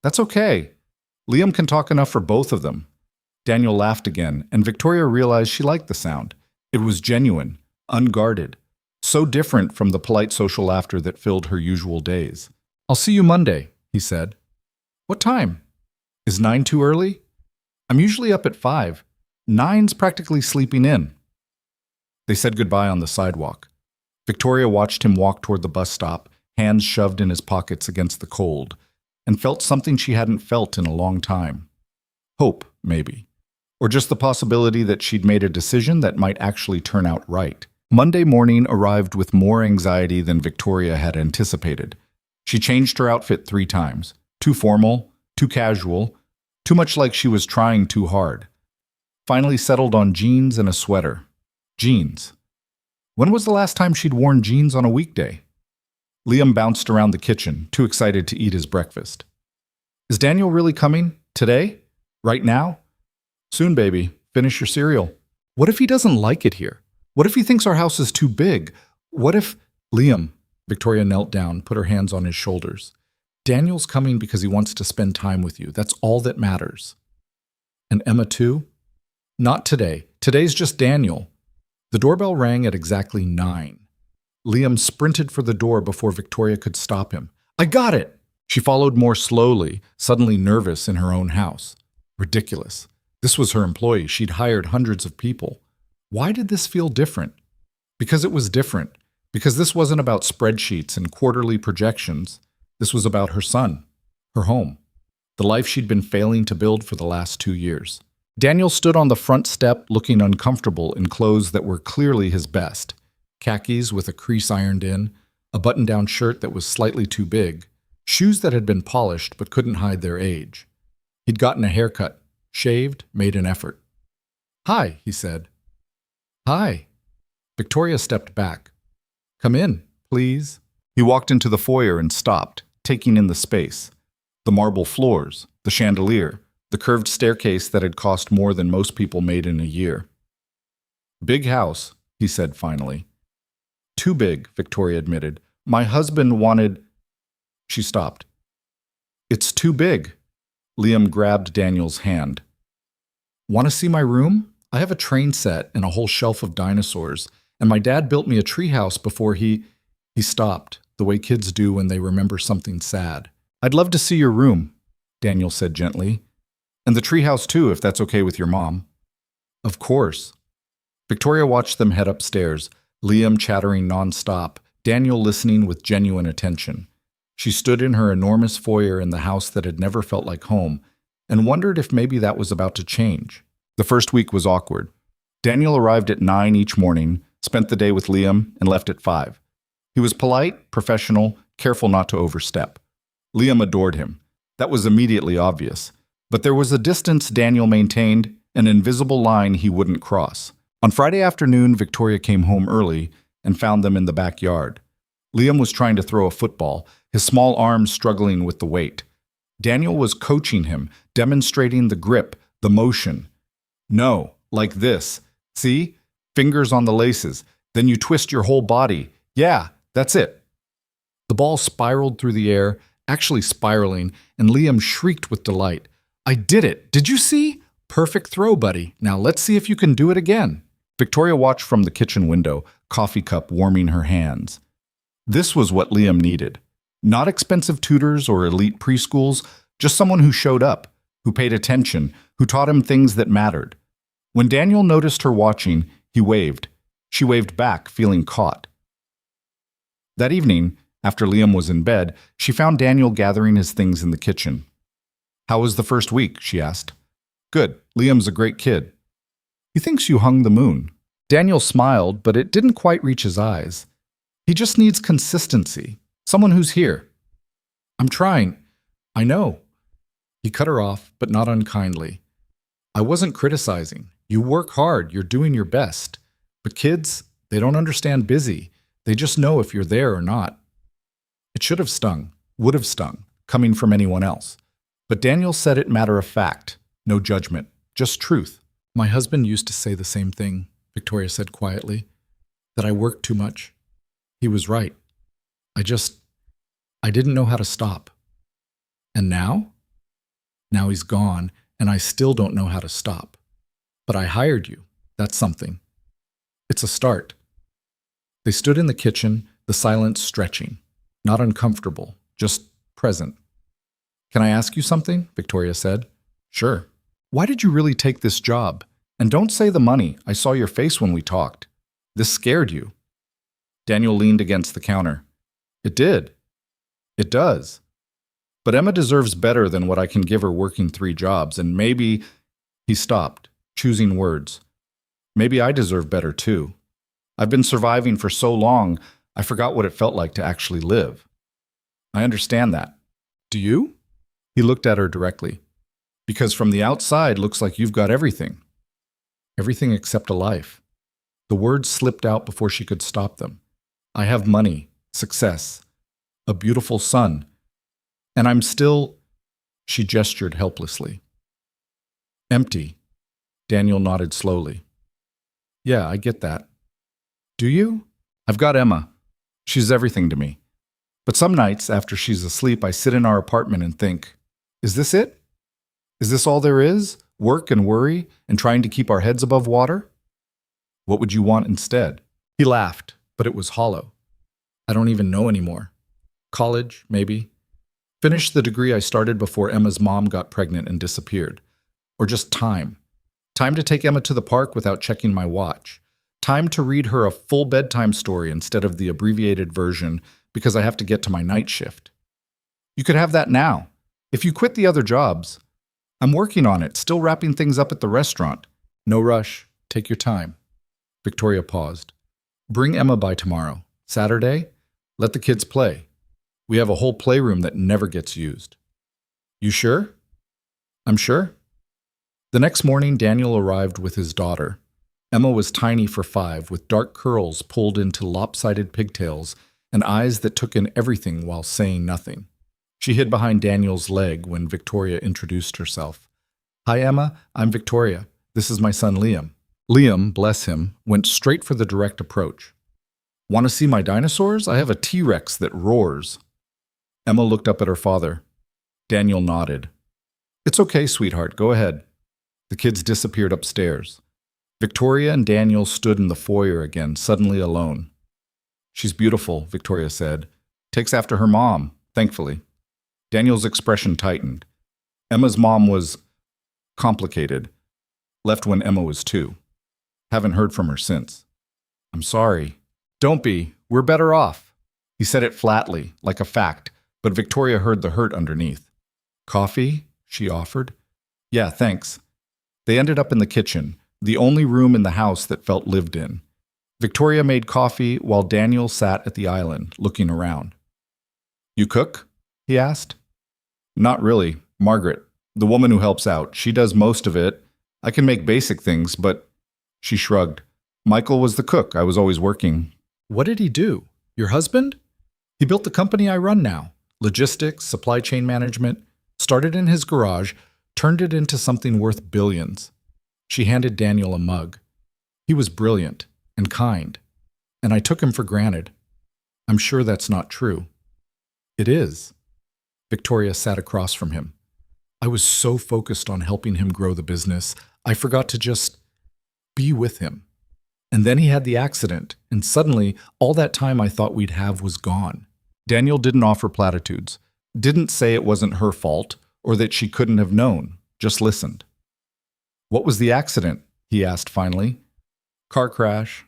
That's okay. Liam can talk enough for both of them. Daniel laughed again, and Victoria realized she liked the sound. It was genuine, unguarded, so different from the polite social laughter that filled her usual days. I'll see you Monday, he said. What time? Is 9 too early? I'm usually up at 5. 9's practically sleeping in. They said goodbye on the sidewalk. Victoria watched him walk toward the bus stop, hands shoved in his pockets against the cold, and felt something she hadn't felt in a long time. Hope, maybe. Or just the possibility that she'd made a decision that might actually turn out right. Monday morning arrived with more anxiety than Victoria had anticipated. She changed her outfit 3 times. Too formal, too casual, too much like she was trying too hard. Finally settled on jeans and a sweater. Jeans. When was the last time she'd worn jeans on a weekday? Liam bounced around the kitchen, too excited to eat his breakfast. Is Daniel really coming? Today? Right now? Soon, baby. Finish your cereal. What if he doesn't like it here? What if he thinks our house is too big? What if... Liam. Victoria knelt down, put her hands on his shoulders. Daniel's coming because he wants to spend time with you. That's all that matters. And Emma too? Not today. Today's just Daniel. The doorbell rang at exactly 9. Liam sprinted for the door before Victoria could stop him. I got it! She followed more slowly, suddenly nervous in her own house. Ridiculous. This was her employee. She'd hired hundreds of people. Why did this feel different? Because it was different. Because this wasn't about spreadsheets and quarterly projections. This was about her son, her home, the life she'd been failing to build for the last 2 years. Daniel stood on the front step looking uncomfortable in clothes that were clearly his best. Khakis with a crease ironed in, a button-down shirt that was slightly too big, shoes that had been polished but couldn't hide their age. He'd gotten a haircut, shaved, made an effort. "Hi," he said. "Hi." Victoria stepped back. "Come in, please." He walked into the foyer and stopped, taking in the space. The marble floors, the chandelier, the curved staircase that had cost more than most people made in a year. "Big house," he said finally. "Too big," Victoria admitted. "My husband wanted—" She stopped. "It's too big." Liam grabbed Daniel's hand. "Want to see my room? I have a train set and a whole shelf of dinosaurs, and my dad built me a treehouse before he stopped, the way kids do when they remember something sad. "I'd love to see your room," Daniel said gently. "And the treehouse too, if that's okay with your mom." "Of course." Victoria watched them head upstairs, Liam chattering nonstop, Daniel listening with genuine attention. She stood in her enormous foyer in the house that had never felt like home, and wondered if maybe that was about to change. The first week was awkward. Daniel arrived at 9 each morning, spent the day with Liam, and left at 5. He was polite, professional, careful not to overstep. Liam adored him. That was immediately obvious. But there was a distance Daniel maintained, an invisible line he wouldn't cross. On Friday afternoon, Victoria came home early and found them in the backyard. Liam was trying to throw a football, his small arms struggling with the weight. Daniel was coaching him, demonstrating the grip, the motion. "No, like this. See? Fingers on the laces. Then you twist your whole body. Yeah, that's it." The ball spiraled through the air, actually spiraling, and Liam shrieked with delight. "I did it! Did you see? Perfect throw, buddy. Now let's see if you can do it again." Victoria watched from the kitchen window, coffee cup warming her hands. This was what Liam needed. Not expensive tutors or elite preschools, just someone who showed up, who paid attention, who taught him things that mattered. When Daniel noticed her watching, he waved. She waved back, feeling caught. That evening, after Liam was in bed, she found Daniel gathering his things in the kitchen. "How was the first week?" she asked. "Good. Liam's a great kid." "He thinks you hung the moon." Daniel smiled, but it didn't quite reach his eyes. "He just needs consistency. Someone who's here." "I'm trying." "I know." He cut her off, but not unkindly. "I wasn't criticizing. You work hard. You're doing your best. But kids, they don't understand busy. They just know if you're there or not." It should have stung, would have stung, coming from anyone else. But Daniel said it matter of fact, no judgment, just truth. "My husband used to say the same thing," Victoria said quietly, "that I worked too much. He was right. I didn't know how to stop. And now? Now he's gone, and I still don't know how to stop. But I hired you. That's something. It's a start." They stood in the kitchen, the silence stretching. Not uncomfortable, just present. "Can I ask you something?" Victoria said. "Sure." "Why did you really take this job? And don't say the money. I saw your face when we talked. This scared you." Daniel leaned against the counter. "It did. It does. But Emma deserves better than what I can give her working 3 jobs, and maybe—" He stopped, choosing words. "Maybe I deserve better too. I've been surviving for so long, I forgot what it felt like to actually live." "I understand that. Do you?" He looked at her directly. "Because from the outside, looks like you've got everything. Everything except a life." The words slipped out before she could stop them. "I have money, success, a beautiful son, and I'm still—" She gestured helplessly. "Empty." Daniel nodded slowly. "Yeah, I get that." "Do you?" "I've got Emma. She's everything to me. But some nights, after she's asleep, I sit in our apartment and think, is this it? Is this all there is? Work and worry, and trying to keep our heads above water? What would you want instead?" He laughed, but it was hollow. "I don't even know anymore. College, maybe. Finish the degree I started before Emma's mom got pregnant and disappeared. Or just time. Time to take Emma to the park without checking my watch. Time to read her a full bedtime story instead of the abbreviated version because I have to get to my night shift. You could have that now. If you quit the other jobs. I'm working on it, still wrapping things up at the restaurant. No rush. Take your time. Victoria paused. Bring Emma by tomorrow. Saturday? Let the kids play. We have a whole playroom that never gets used. You sure? I'm sure. The next morning, Daniel arrived with his daughter. Emma was tiny for 5, with dark curls pulled into lopsided pigtails and eyes that took in everything while saying nothing. She hid behind Daniel's leg when Victoria introduced herself. Hi, Emma. I'm Victoria. This is my son, Liam. Liam, bless him, went straight for the direct approach. Want to see my dinosaurs? I have a T-Rex that roars. Emma looked up at her father. Daniel nodded. It's okay, sweetheart. Go ahead. The kids disappeared upstairs. Victoria and Daniel stood in the foyer again, suddenly alone. She's beautiful, Victoria said. Takes after her mom, thankfully. Daniel's expression tightened. Emma's mom was complicated. Left when Emma was 2. Haven't heard from her since. I'm sorry. Don't be. We're better off. He said it flatly, like a fact, but Victoria heard the hurt underneath. Coffee? She offered. Yeah, thanks. They ended up in the kitchen, the only room in the house that felt lived in. Victoria made coffee while Daniel sat at the island, looking around. You cook? He asked. Not really. Margaret, the woman who helps out, she does most of it. I can make basic things, but... She shrugged. Michael was the cook. I was always working. What did he do? Your husband? He built the company I run now. Logistics, supply chain management. Started in his garage, turned it into something worth billions. She handed Daniel a mug. He was brilliant and kind, and I took him for granted. I'm sure that's not true. It is. Victoria sat across from him. I was so focused on helping him grow the business, I forgot to just be with him. And then he had the accident, and suddenly all that time I thought we'd have was gone. Daniel didn't offer platitudes, didn't say it wasn't her fault or that she couldn't have known, just listened. What was the accident? He asked finally. Car crash.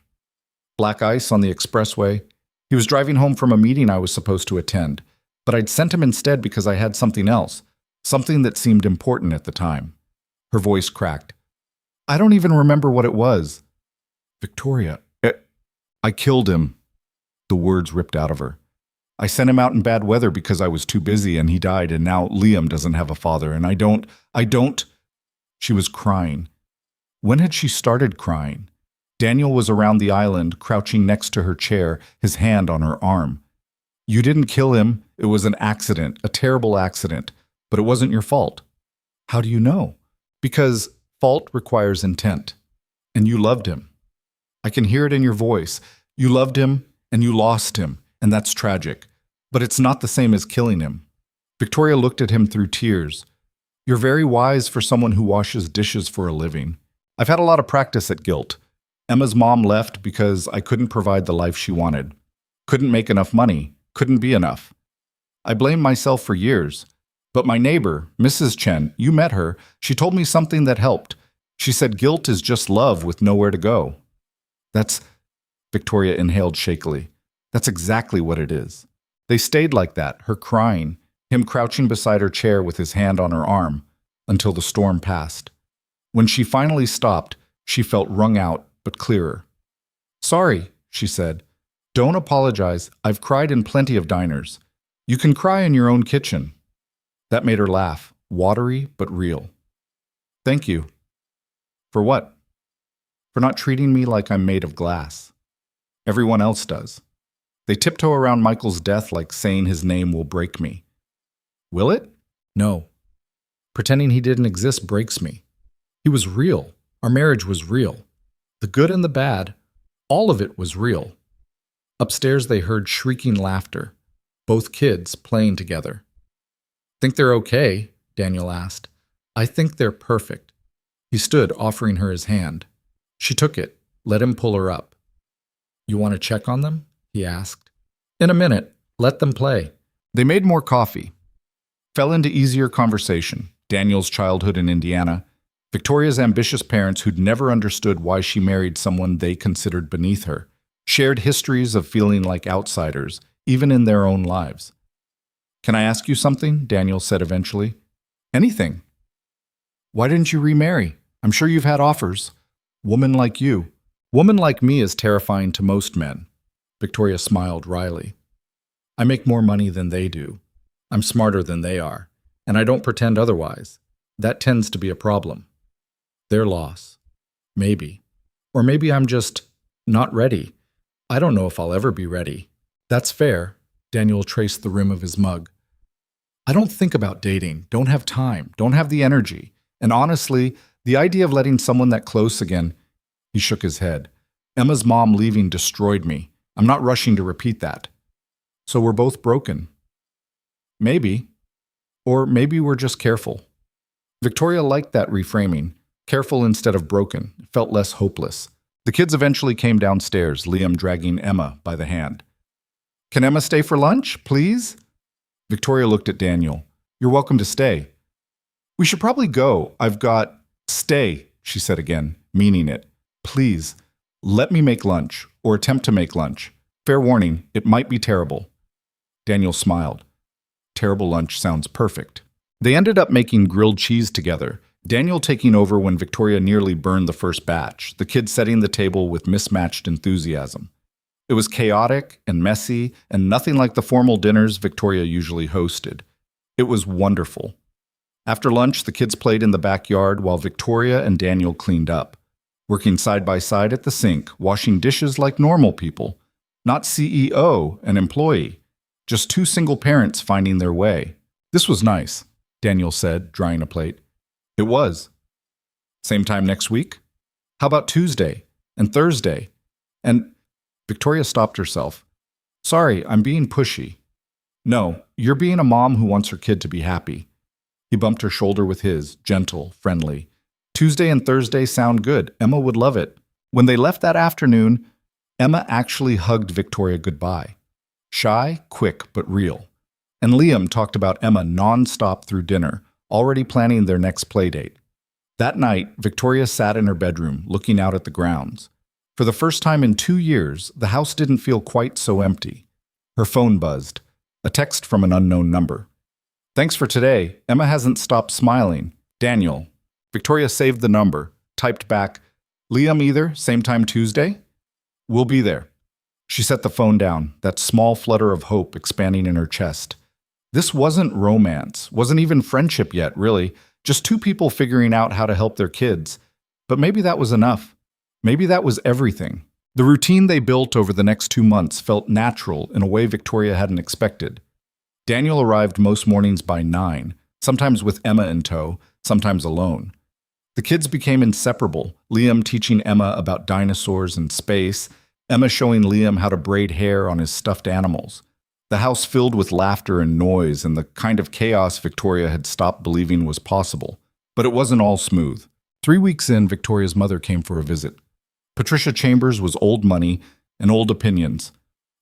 Black ice on the expressway. He was driving home from a meeting I was supposed to attend, but I'd sent him instead because I had something else, something that seemed important at the time. Her voice cracked. I don't even remember what it was. Victoria, I killed him. The words ripped out of her. I sent him out in bad weather because I was too busy and he died, and now Liam doesn't have a father, and I don't. She was crying. When had she started crying? Daniel was around the island, crouching next to her chair, his hand on her arm. You didn't kill him. It was an accident, a terrible accident, but it wasn't your fault. How do you know? Because fault requires intent, and you loved him. I can hear it in your voice. You loved him, and you lost him, and that's tragic. But it's not the same as killing him. Victoria looked at him through tears. You're very wise for someone who washes dishes for a living. I've had a lot of practice at guilt. Emma's mom left because I couldn't provide the life she wanted. Couldn't make enough money. Couldn't be enough. I blamed myself for years. But my neighbor, Mrs. Chen, you met her, she told me something that helped. She said guilt is just love with nowhere to go. That's... Victoria inhaled shakily. That's exactly what it is. They stayed like that, her crying, him crouching beside her chair with his hand on her arm, until the storm passed. When she finally stopped, she felt wrung out, but clearer. Sorry, she said. Don't apologize. I've cried in plenty of diners. You can cry in your own kitchen. That made her laugh, watery but real. Thank you. For what? For not treating me like I'm made of glass. Everyone else does. They tiptoe around Michael's death like saying his name will break me. Will it? No. Pretending he didn't exist breaks me. He was real. Our marriage was real. The good and the bad, all of it was real. Upstairs they heard shrieking laughter, both kids playing together. Think they're okay? Daniel asked. I think they're perfect. He stood, offering her his hand. She took it, let him pull her up. You want to check on them? He asked. In a minute. Let them play. They made more coffee. Fell into easier conversation. Daniel's childhood in Indiana, Victoria's ambitious parents, who'd never understood why she married someone they considered beneath her, shared histories of feeling like outsiders, even in their own lives. "Can I ask you something?" Daniel said eventually. "Anything." "Why didn't you remarry? I'm sure you've had offers." "Woman like you." "Woman like me is terrifying to most men." Victoria smiled wryly. "I make more money than they do. I'm smarter than they are, and I don't pretend otherwise. That tends to be a problem. Their loss. Maybe. Or maybe I'm just not ready. I don't know if I'll ever be ready." "That's fair." Daniel traced the rim of his mug. "I don't think about dating, don't have time, don't have the energy. And honestly, the idea of letting someone that close again—" He shook his head. "Emma's mom leaving destroyed me. I'm not rushing to repeat that." "So we're both broken." "Maybe. Or maybe we're just careful." Victoria liked that reframing. Careful instead of broken. It felt less hopeless. The kids eventually came downstairs, Liam dragging Emma by the hand. "Can Emma stay for lunch, please?" Victoria looked at Daniel. "You're welcome to stay." "We should probably go. I've got—" "Stay," she said again, meaning it. "Please, let me make lunch, or attempt to make lunch. Fair warning, it might be terrible." Daniel smiled. Terrible lunch sounds perfect. They ended up making grilled cheese together, Daniel taking over when Victoria nearly burned the first batch, the kids setting the table with mismatched enthusiasm. It was chaotic and messy, and nothing like the formal dinners Victoria usually hosted. It was wonderful. After lunch, the kids played in the backyard while Victoria and Daniel cleaned up, working side by side at the sink, washing dishes like normal people. Not CEO and employee, just two single parents finding their way. "This was nice," Daniel said, drying a plate. "It was." "Same time next week? How about Tuesday and Thursday? And—" Victoria stopped herself. "Sorry, I'm being pushy." "No, you're being a mom who wants her kid to be happy." He bumped her shoulder with his, gentle, friendly. "Tuesday and Thursday sound good. Emma would love it." When they left that afternoon, Emma actually hugged Victoria goodbye. Shy, quick, but real. And Liam talked about Emma non-stop through dinner, already planning their next play date. That night, Victoria sat in her bedroom, looking out at the grounds. For the first time in 2 years, the house didn't feel quite so empty. Her phone buzzed. A text from an unknown number. "Thanks for today. Emma hasn't stopped smiling. Daniel." Victoria saved the number, typed back, "Liam either, same time Tuesday?" "We'll be there." She set the phone down, that small flutter of hope expanding in her chest. This wasn't romance, wasn't even friendship yet, really, just two people figuring out how to help their kids. But maybe that was enough. Maybe that was everything. The routine they built over the next 2 months felt natural in a way Victoria hadn't expected. Daniel arrived most mornings by 9, sometimes with Emma in tow, sometimes alone. The kids became inseparable, Liam teaching Emma about dinosaurs and space, Emma showing Liam how to braid hair on his stuffed animals. The house filled with laughter and noise and the kind of chaos Victoria had stopped believing was possible. But it wasn't all smooth. 3 weeks in, Victoria's mother came for a visit. Patricia Chambers was old money and old opinions.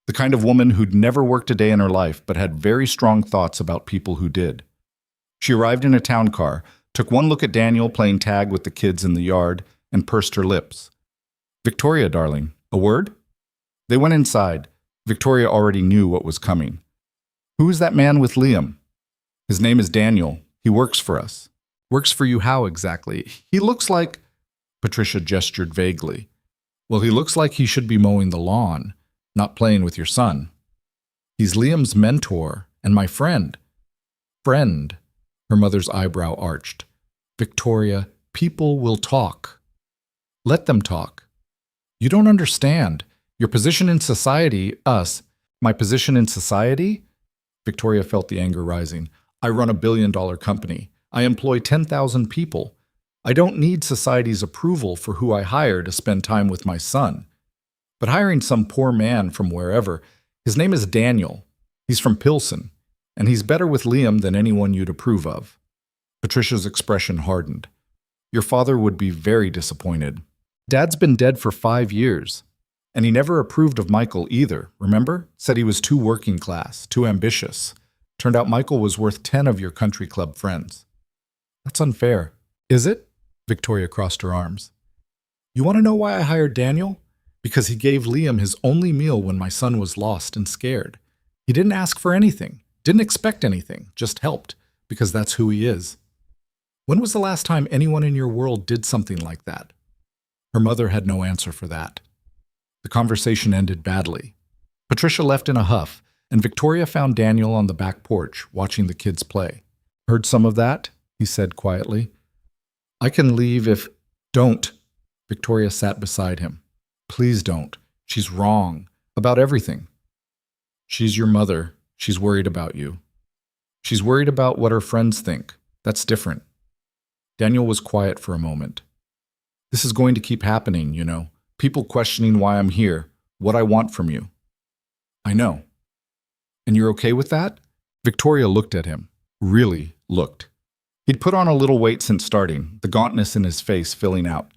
The kind of woman who'd never worked a day in her life but had very strong thoughts about people who did. She arrived in a town car, took one look at Daniel playing tag with the kids in the yard, and pursed her lips. "Victoria, darling, a word?" They went inside. Victoria already knew what was coming. "Who is that man with Liam?" "His name is Daniel. He works for us." "Works for you how exactly? He looks like—" Patricia gestured vaguely. "Well, he looks like he should be mowing the lawn, not playing with your son." "He's Liam's mentor and my friend." "Friend?" Her mother's eyebrow arched. "Victoria, people will talk. Let them talk. You don't understand. Your position in society, us—" "My position in society?" Victoria felt the anger rising. "I run a billion-dollar company. I employ 10,000 people. I don't need society's approval for who I hire to spend time with my son. But hiring some poor man from wherever, his name is Daniel. He's from Pilsen, and he's better with Liam than anyone you'd approve of." Patricia's expression hardened. "Your father would be very disappointed. Dad's been dead for 5 years. And he never approved of Michael either, remember? Said he was too working class, too ambitious. Turned out Michael was worth 10 of your country club friends." "That's unfair." "Is it?" Victoria crossed her arms. You want to know why I hired Daniel? Because he gave Liam his only meal when my son was lost and scared. He didn't ask for anything, didn't expect anything, just helped, because that's who he is. When was the last time anyone in your world did something like that? Her mother had no answer for that. The conversation ended badly. Patricia left in a huff, and Victoria found Daniel on the back porch, watching the kids play. Heard some of that? He said quietly. I can leave if... Don't. Victoria sat beside him. Please don't. She's wrong. About everything. She's your mother. She's worried about you. She's worried about what her friends think. That's different. Daniel was quiet for a moment. This is going to keep happening, you know. People questioning why I'm here, what I want from you. I know. And you're okay with that? Victoria looked at him. Really looked. He'd put on a little weight since starting, the gauntness in his face filling out.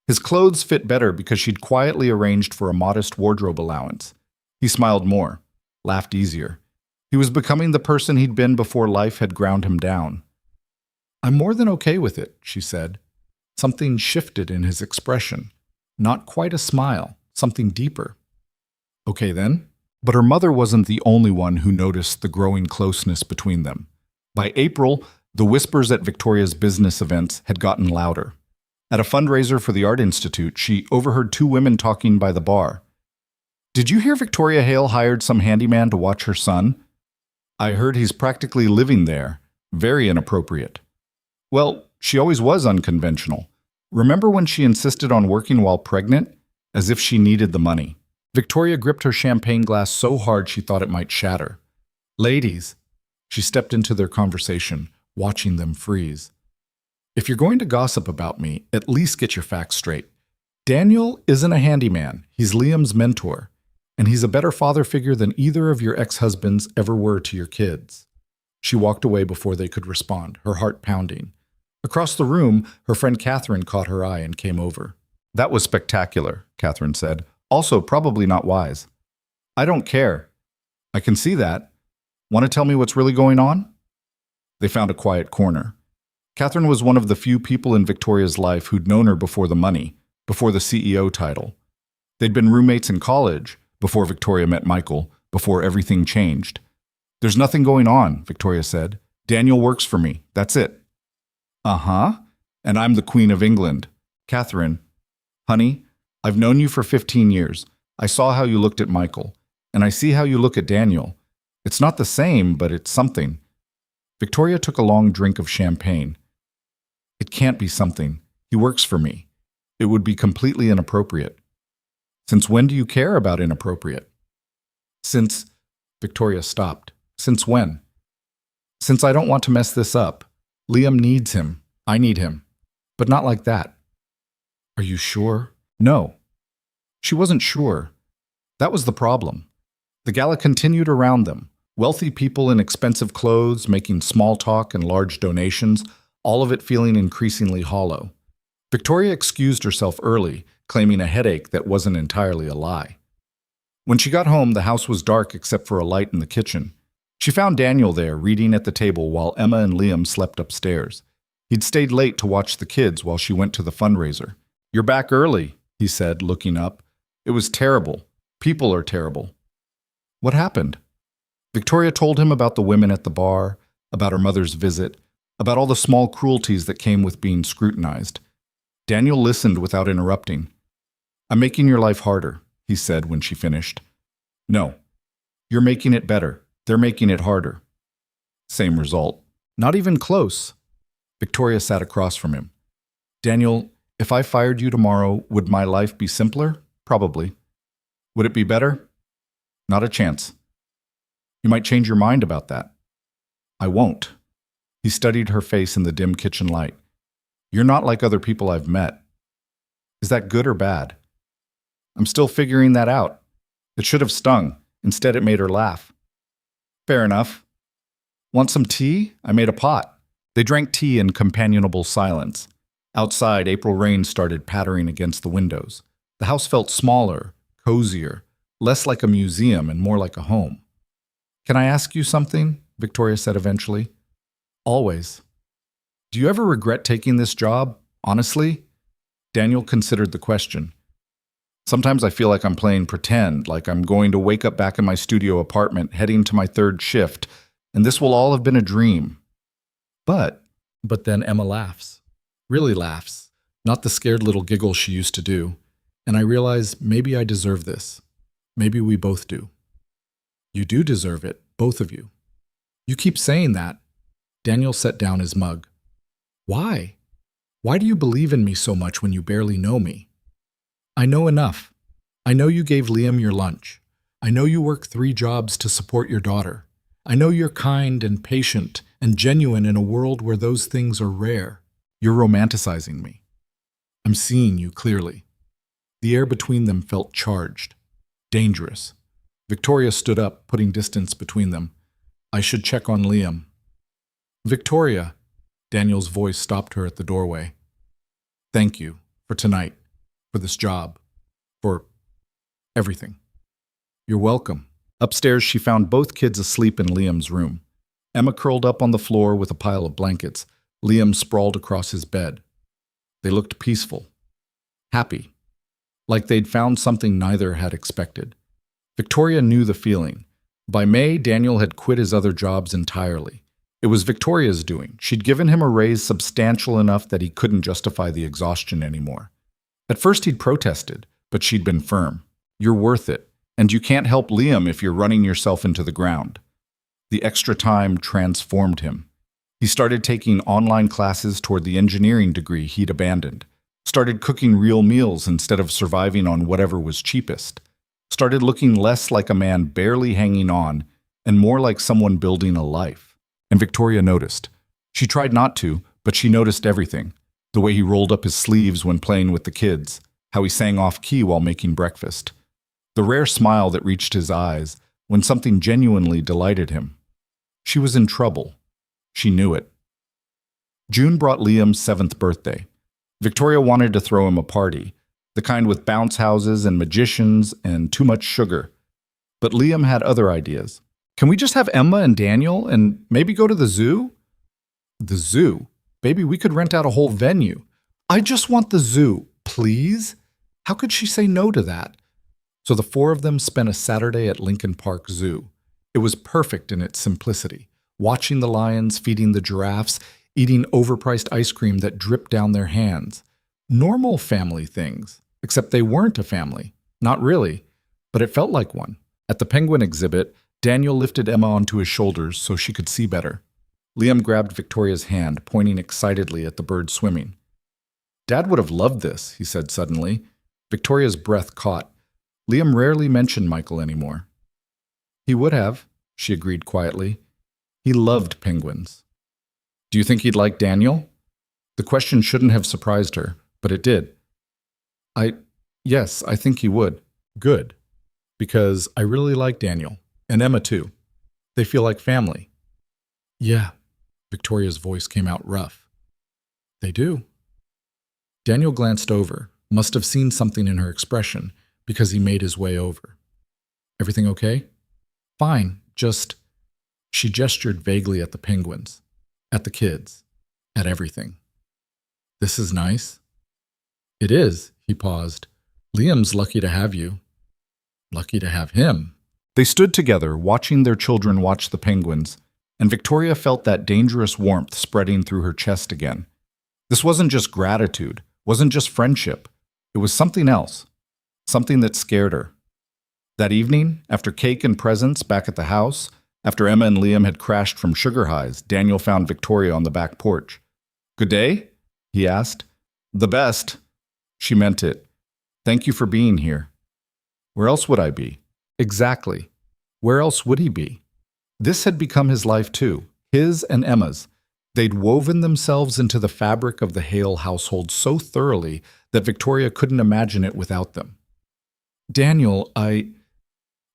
His clothes fit better because she'd quietly arranged for a modest wardrobe allowance. He smiled more, laughed easier. He was becoming the person he'd been before life had ground him down. I'm more than okay with it, she said. Something shifted in his expression. Not quite a smile, something deeper. Okay then. But her mother wasn't the only one who noticed the growing closeness between them. By April, the whispers at Victoria's business events had gotten louder. At a fundraiser for the Art Institute, she overheard two women talking by the bar. Did you hear Victoria Hale hired some handyman to watch her son? I heard he's practically living there. Very inappropriate. Well, she always was unconventional. Remember when she insisted on working while pregnant? As if she needed the money. Victoria gripped her champagne glass so hard she thought it might shatter. Ladies, she stepped into their conversation, watching them freeze. If you're going to gossip about me, at least get your facts straight. Daniel isn't a handyman. He's Liam's mentor. And he's a better father figure than either of your ex-husbands ever were to your kids. She walked away before they could respond, her heart pounding. Across the room, her friend Catherine caught her eye and came over. That was spectacular, Catherine said. Also, probably not wise. I don't care. I can see that. Want to tell me what's really going on? They found a quiet corner. Catherine was one of the few people in Victoria's life who'd known her before the money, before the CEO title. They'd been roommates in college, before Victoria met Michael, before everything changed. There's nothing going on, Victoria said. Daniel works for me. That's it. Uh-huh. And I'm the Queen of England. Catherine, honey, I've known you for 15 years. I saw how you looked at Michael, and I see how you look at Daniel. It's not the same, but it's something. Victoria took a long drink of champagne. It can't be something. He works for me. It would be completely inappropriate. Since when do you care about inappropriate? Since... Victoria stopped. Since when? Since I don't want to mess this up. Liam needs him. I need him. But not like that. Are you sure? No. She wasn't sure. That was the problem. The gala continued around them. Wealthy people in expensive clothes, making small talk and large donations, all of it feeling increasingly hollow. Victoria excused herself early, claiming a headache that wasn't entirely a lie. When she got home, the house was dark except for a light in the kitchen. She found Daniel there, reading at the table while Emma and Liam slept upstairs. He'd stayed late to watch the kids while she went to the fundraiser. You're back early, he said, looking up. It was terrible. People are terrible. What happened? Victoria told him about the women at the bar, about her mother's visit, about all the small cruelties that came with being scrutinized. Daniel listened without interrupting. I'm making your life harder, he said when she finished. No, you're making it better. They're making it harder. Same result. Not even close. Victoria sat across from him. Daniel, if I fired you tomorrow, would my life be simpler? Probably. Would it be better? Not a chance. You might change your mind about that. I won't. He studied her face in the dim kitchen light. You're not like other people I've met. Is that good or bad? I'm still figuring that out. It should have stung. Instead, it made her laugh. Fair enough. Want some tea? I made a pot. They drank tea in companionable silence. Outside, April rain started pattering against the windows. The house felt smaller, cozier, less like a museum and more like a home. Can I ask you something? Victoria said eventually. Always. Do you ever regret taking this job? Honestly, Daniel considered the question. Sometimes I feel like I'm playing pretend, like I'm going to wake up back in my studio apartment, heading to my third shift, and this will all have been a dream. But then Emma laughs. Really laughs. Not the scared little giggle she used to do. And I realize maybe I deserve this. Maybe we both do. You do deserve it, both of you. You keep saying that. Daniel set down his mug. Why? Why do you believe in me so much when you barely know me? I know enough. I know you gave Liam your lunch. I know you work 3 jobs to support your daughter. I know you're kind and patient and genuine in a world where those things are rare. You're romanticizing me. I'm seeing you clearly. The air between them felt charged, dangerous. Victoria stood up, putting distance between them. I should check on Liam. Victoria, Daniel's voice stopped her at the doorway. Thank you for tonight, for this job, for everything. You're welcome. Upstairs, she found both kids asleep in Liam's room. Emma curled up on the floor with a pile of blankets. Liam sprawled across his bed. They looked peaceful, happy, like they'd found something neither had expected. Victoria knew the feeling. By May, Daniel had quit his other jobs entirely. It was Victoria's doing. She'd given him a raise substantial enough that he couldn't justify the exhaustion anymore. At first he'd protested, but she'd been firm. You're worth it, and you can't help Liam if you're running yourself into the ground. The extra time transformed him. He started taking online classes toward the engineering degree he'd abandoned, started cooking real meals instead of surviving on whatever was cheapest, started looking less like a man barely hanging on and more like someone building a life. And Victoria noticed. She tried not to, but she noticed everything. The way he rolled up his sleeves when playing with the kids, how he sang off-key while making breakfast, the rare smile that reached his eyes when something genuinely delighted him. She was in trouble. She knew it. June brought Liam's 7th birthday. Victoria wanted to throw him a party, the kind with bounce houses and magicians and too much sugar. But Liam had other ideas. Can we just have Emma and Daniel and maybe go to the zoo? The zoo? Baby, we could rent out a whole venue. I just want the zoo, please. How could she say no to that? So the 4 of them spent a Saturday at Lincoln Park Zoo. It was perfect in its simplicity, watching the lions, feeding the giraffes, eating overpriced ice cream that dripped down their hands. Normal family things, except they weren't a family. Not really, but it felt like one. At the penguin exhibit, Daniel lifted Emma onto his shoulders so she could see better. Liam grabbed Victoria's hand, pointing excitedly at the bird swimming. Dad would have loved this, he said suddenly. Victoria's breath caught. Liam rarely mentioned Michael anymore. He would have, she agreed quietly. He loved penguins. Do you think he'd like Daniel? The question shouldn't have surprised her, but it did. Yes, I think he would. Good. Because I really like Daniel. And Emma too. They feel like family. Yeah. Victoria's voice came out rough. They do. Daniel glanced over, must have seen something in her expression, because he made his way over. Everything okay? Fine, just... She gestured vaguely at the penguins, at the kids, at everything. This is nice. It is, he paused. Liam's lucky to have you. Lucky to have him. They stood together, watching their children watch the penguins, and Victoria felt that dangerous warmth spreading through her chest again. This wasn't just gratitude, wasn't just friendship. It was something else, something that scared her. That evening, after cake and presents back at the house, after Emma and Liam had crashed from sugar highs, Daniel found Victoria on the back porch. Good day? He asked. The best. She meant it. Thank you for being here. Where else would I be? Exactly. Where else would he be? This had become his life too, his and Emma's. They'd woven themselves into the fabric of the Hale household so thoroughly that Victoria couldn't imagine it without them. Daniel,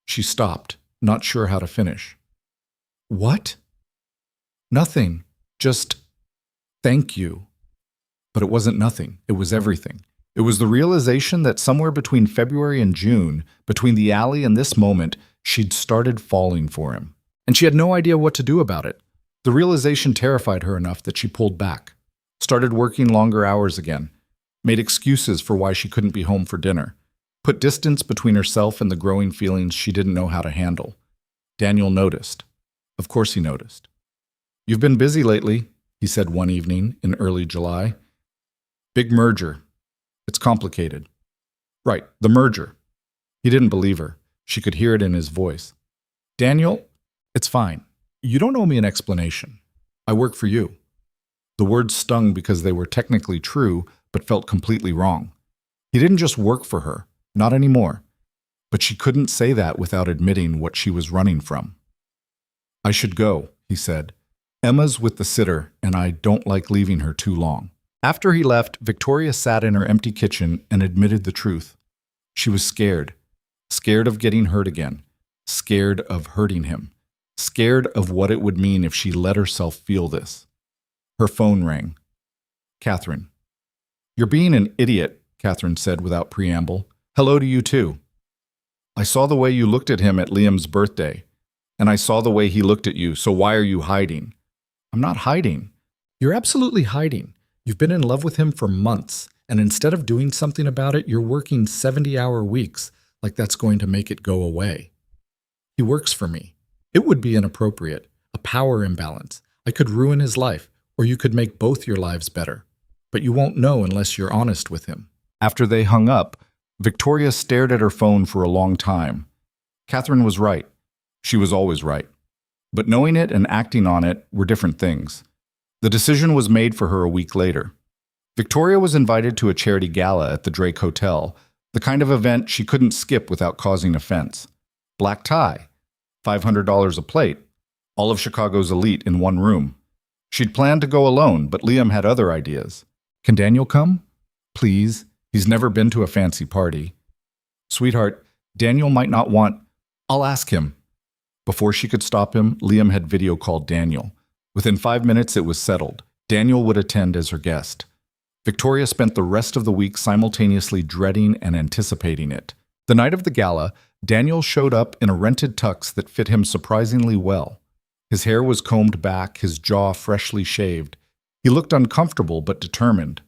She stopped, not sure how to finish. What? Nothing. Just thank you. But it wasn't nothing. It was everything. It was the realization that somewhere between February and June, between the alley and this moment, she'd started falling for him. And she had no idea what to do about it. The realization terrified her enough that she pulled back. Started working longer hours again. Made excuses for why she couldn't be home for dinner. Put distance between herself and the growing feelings she didn't know how to handle. Daniel noticed. Of course he noticed. "You've been busy lately," he said one evening in early July. "Big merger. It's complicated." Right, the merger. He didn't believe her. She could hear it in his voice. "Daniel, it's fine. You don't owe me an explanation. I work for you." The words stung because they were technically true, but felt completely wrong. He didn't just work for her, not anymore. But she couldn't say that without admitting what she was running from. "I should go," he said. "Emma's with the sitter, and I don't like leaving her too long." After he left, Victoria sat in her empty kitchen and admitted the truth. She was scared. Scared of getting hurt again. Scared of hurting him. Scared of what it would mean if she let herself feel this. Her phone rang. "Catherine." "You're being an idiot," Catherine said without preamble. "Hello to you too. I saw the way you looked at him at Liam's birthday, and I saw the way he looked at you, so why are you hiding?" "I'm not hiding." "You're absolutely hiding. You've been in love with him for months, and instead of doing something about it, you're working 70-hour weeks like that's going to make it go away." "He works for me. It would be inappropriate, a power imbalance. I could ruin his life, or you could make both your lives better. But you won't know unless you're honest with him." After they hung up, Victoria stared at her phone for a long time. Catherine was right. She was always right. But knowing it and acting on it were different things. The decision was made for her a week later. Victoria was invited to a charity gala at the Drake Hotel, the kind of event she couldn't skip without causing offense. Black tie, $500 a plate, all of Chicago's elite in one room. She'd planned to go alone, but Liam had other ideas. "Can Daniel come? Please. He's never been to a fancy party." "Sweetheart, Daniel might not want—" "I'll ask him." Before she could stop him, Liam had video called Daniel. Within 5 minutes, it was settled. Daniel would attend as her guest. Victoria spent the rest of the week simultaneously dreading and anticipating it. The night of the gala, Daniel showed up in a rented tux that fit him surprisingly well. His hair was combed back, his jaw freshly shaved. He looked uncomfortable but determined.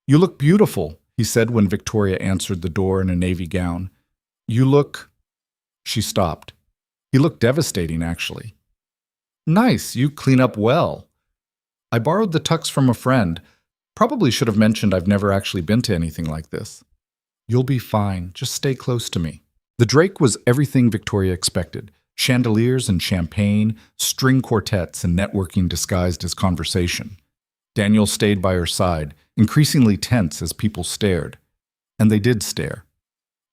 "You look beautiful," he said when Victoria answered the door in a navy gown. "You look—" She stopped. He looked devastating, actually. "Nice, you clean up well." "I borrowed the tux from a friend. Probably should have mentioned I've never actually been to anything like this." "You'll be fine. Just stay close to me." The Drake was everything Victoria expected. Chandeliers and champagne, string quartets and networking disguised as conversation. Daniel stayed by her side, increasingly tense as people stared. And they did stare.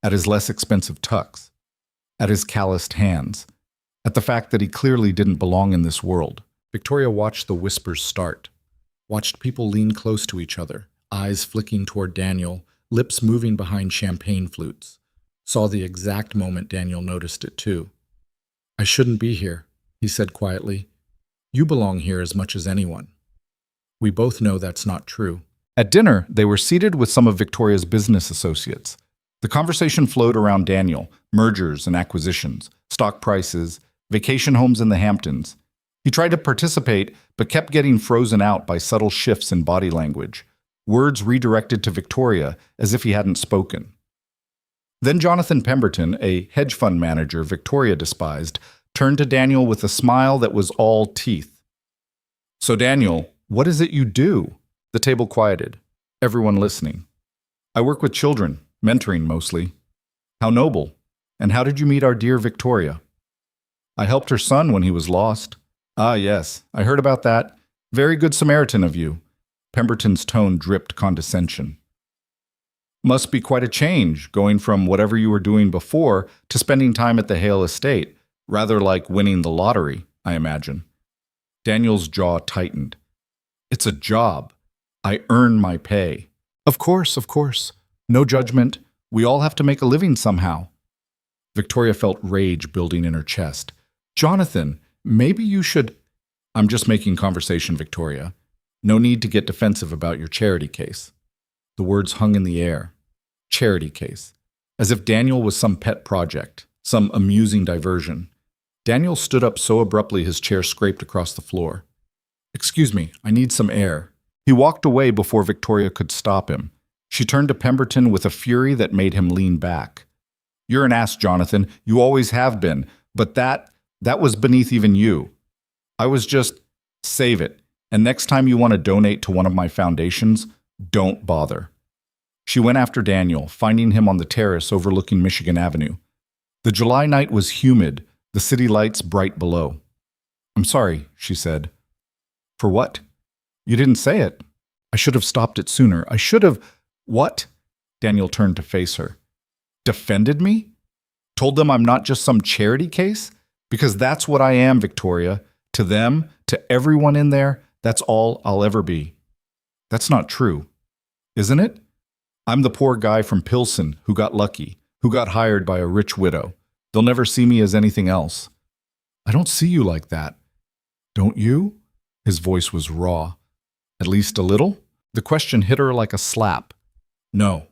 At his less expensive tux. At his calloused hands. At the fact that he clearly didn't belong in this world. Victoria watched the whispers start. Watched people lean close to each other, eyes flicking toward Daniel, lips moving behind champagne flutes. Saw the exact moment Daniel noticed it too. "I shouldn't be here," he said quietly. "You belong here as much as anyone." We both know that's not true. At dinner, they were seated with some of Victoria's business associates. The conversation flowed around Daniel, mergers and acquisitions, stock prices, vacation homes in the Hamptons. He tried to participate, but kept getting frozen out by subtle shifts in body language, words redirected to Victoria as if he hadn't spoken. Then Jonathan Pemberton, a hedge fund manager Victoria despised, turned to Daniel with a smile that was all teeth. "So Daniel, what is it you do?" The table quieted, everyone listening. "I work with children, mentoring mostly." "How noble. And how did you meet our dear Victoria?" "I helped her son when he was lost." "Ah, yes, I heard about that. Very good Samaritan of you." Pemberton's tone dripped condescension. "Must be quite a change, going from whatever you were doing before to spending time at the Hale estate, rather like winning the lottery, I imagine." Daniel's jaw tightened. "It's a job. I earn my pay." Of course. No judgment. We all have to make a living somehow." Victoria felt rage building in her chest. "Jonathan, maybe you should—" "I'm just making conversation, Victoria. No need to get defensive about your charity case." The words hung in the air. Charity case. As if Daniel was some pet project, some amusing diversion. Daniel stood up so abruptly his chair scraped across the floor. "Excuse me, I need some air." He walked away before Victoria could stop him. She turned to Pemberton with a fury that made him lean back. "You're an ass, Jonathan. You always have been. But that was beneath even you. I was just, save it. And next time you want to donate to one of my foundations, don't bother." She went after Daniel, finding him on the terrace overlooking Michigan Avenue. The July night was humid, the city lights bright below. "I'm sorry," she said. "For what?" "You didn't say it. I should have stopped it sooner. I should have—" "What?" Daniel turned to face her. "Defended me? Told them I'm not just some charity case? Because that's what I am, Victoria. To them, to everyone in there, that's all I'll ever be." "That's not true, isn't it? I'm the poor guy from Pilsen who got lucky, who got hired by a rich widow. They'll never see me as anything else." "I don't see you like that." "Don't you?" His voice was raw. "At least a little?" The question hit her like a slap. "No.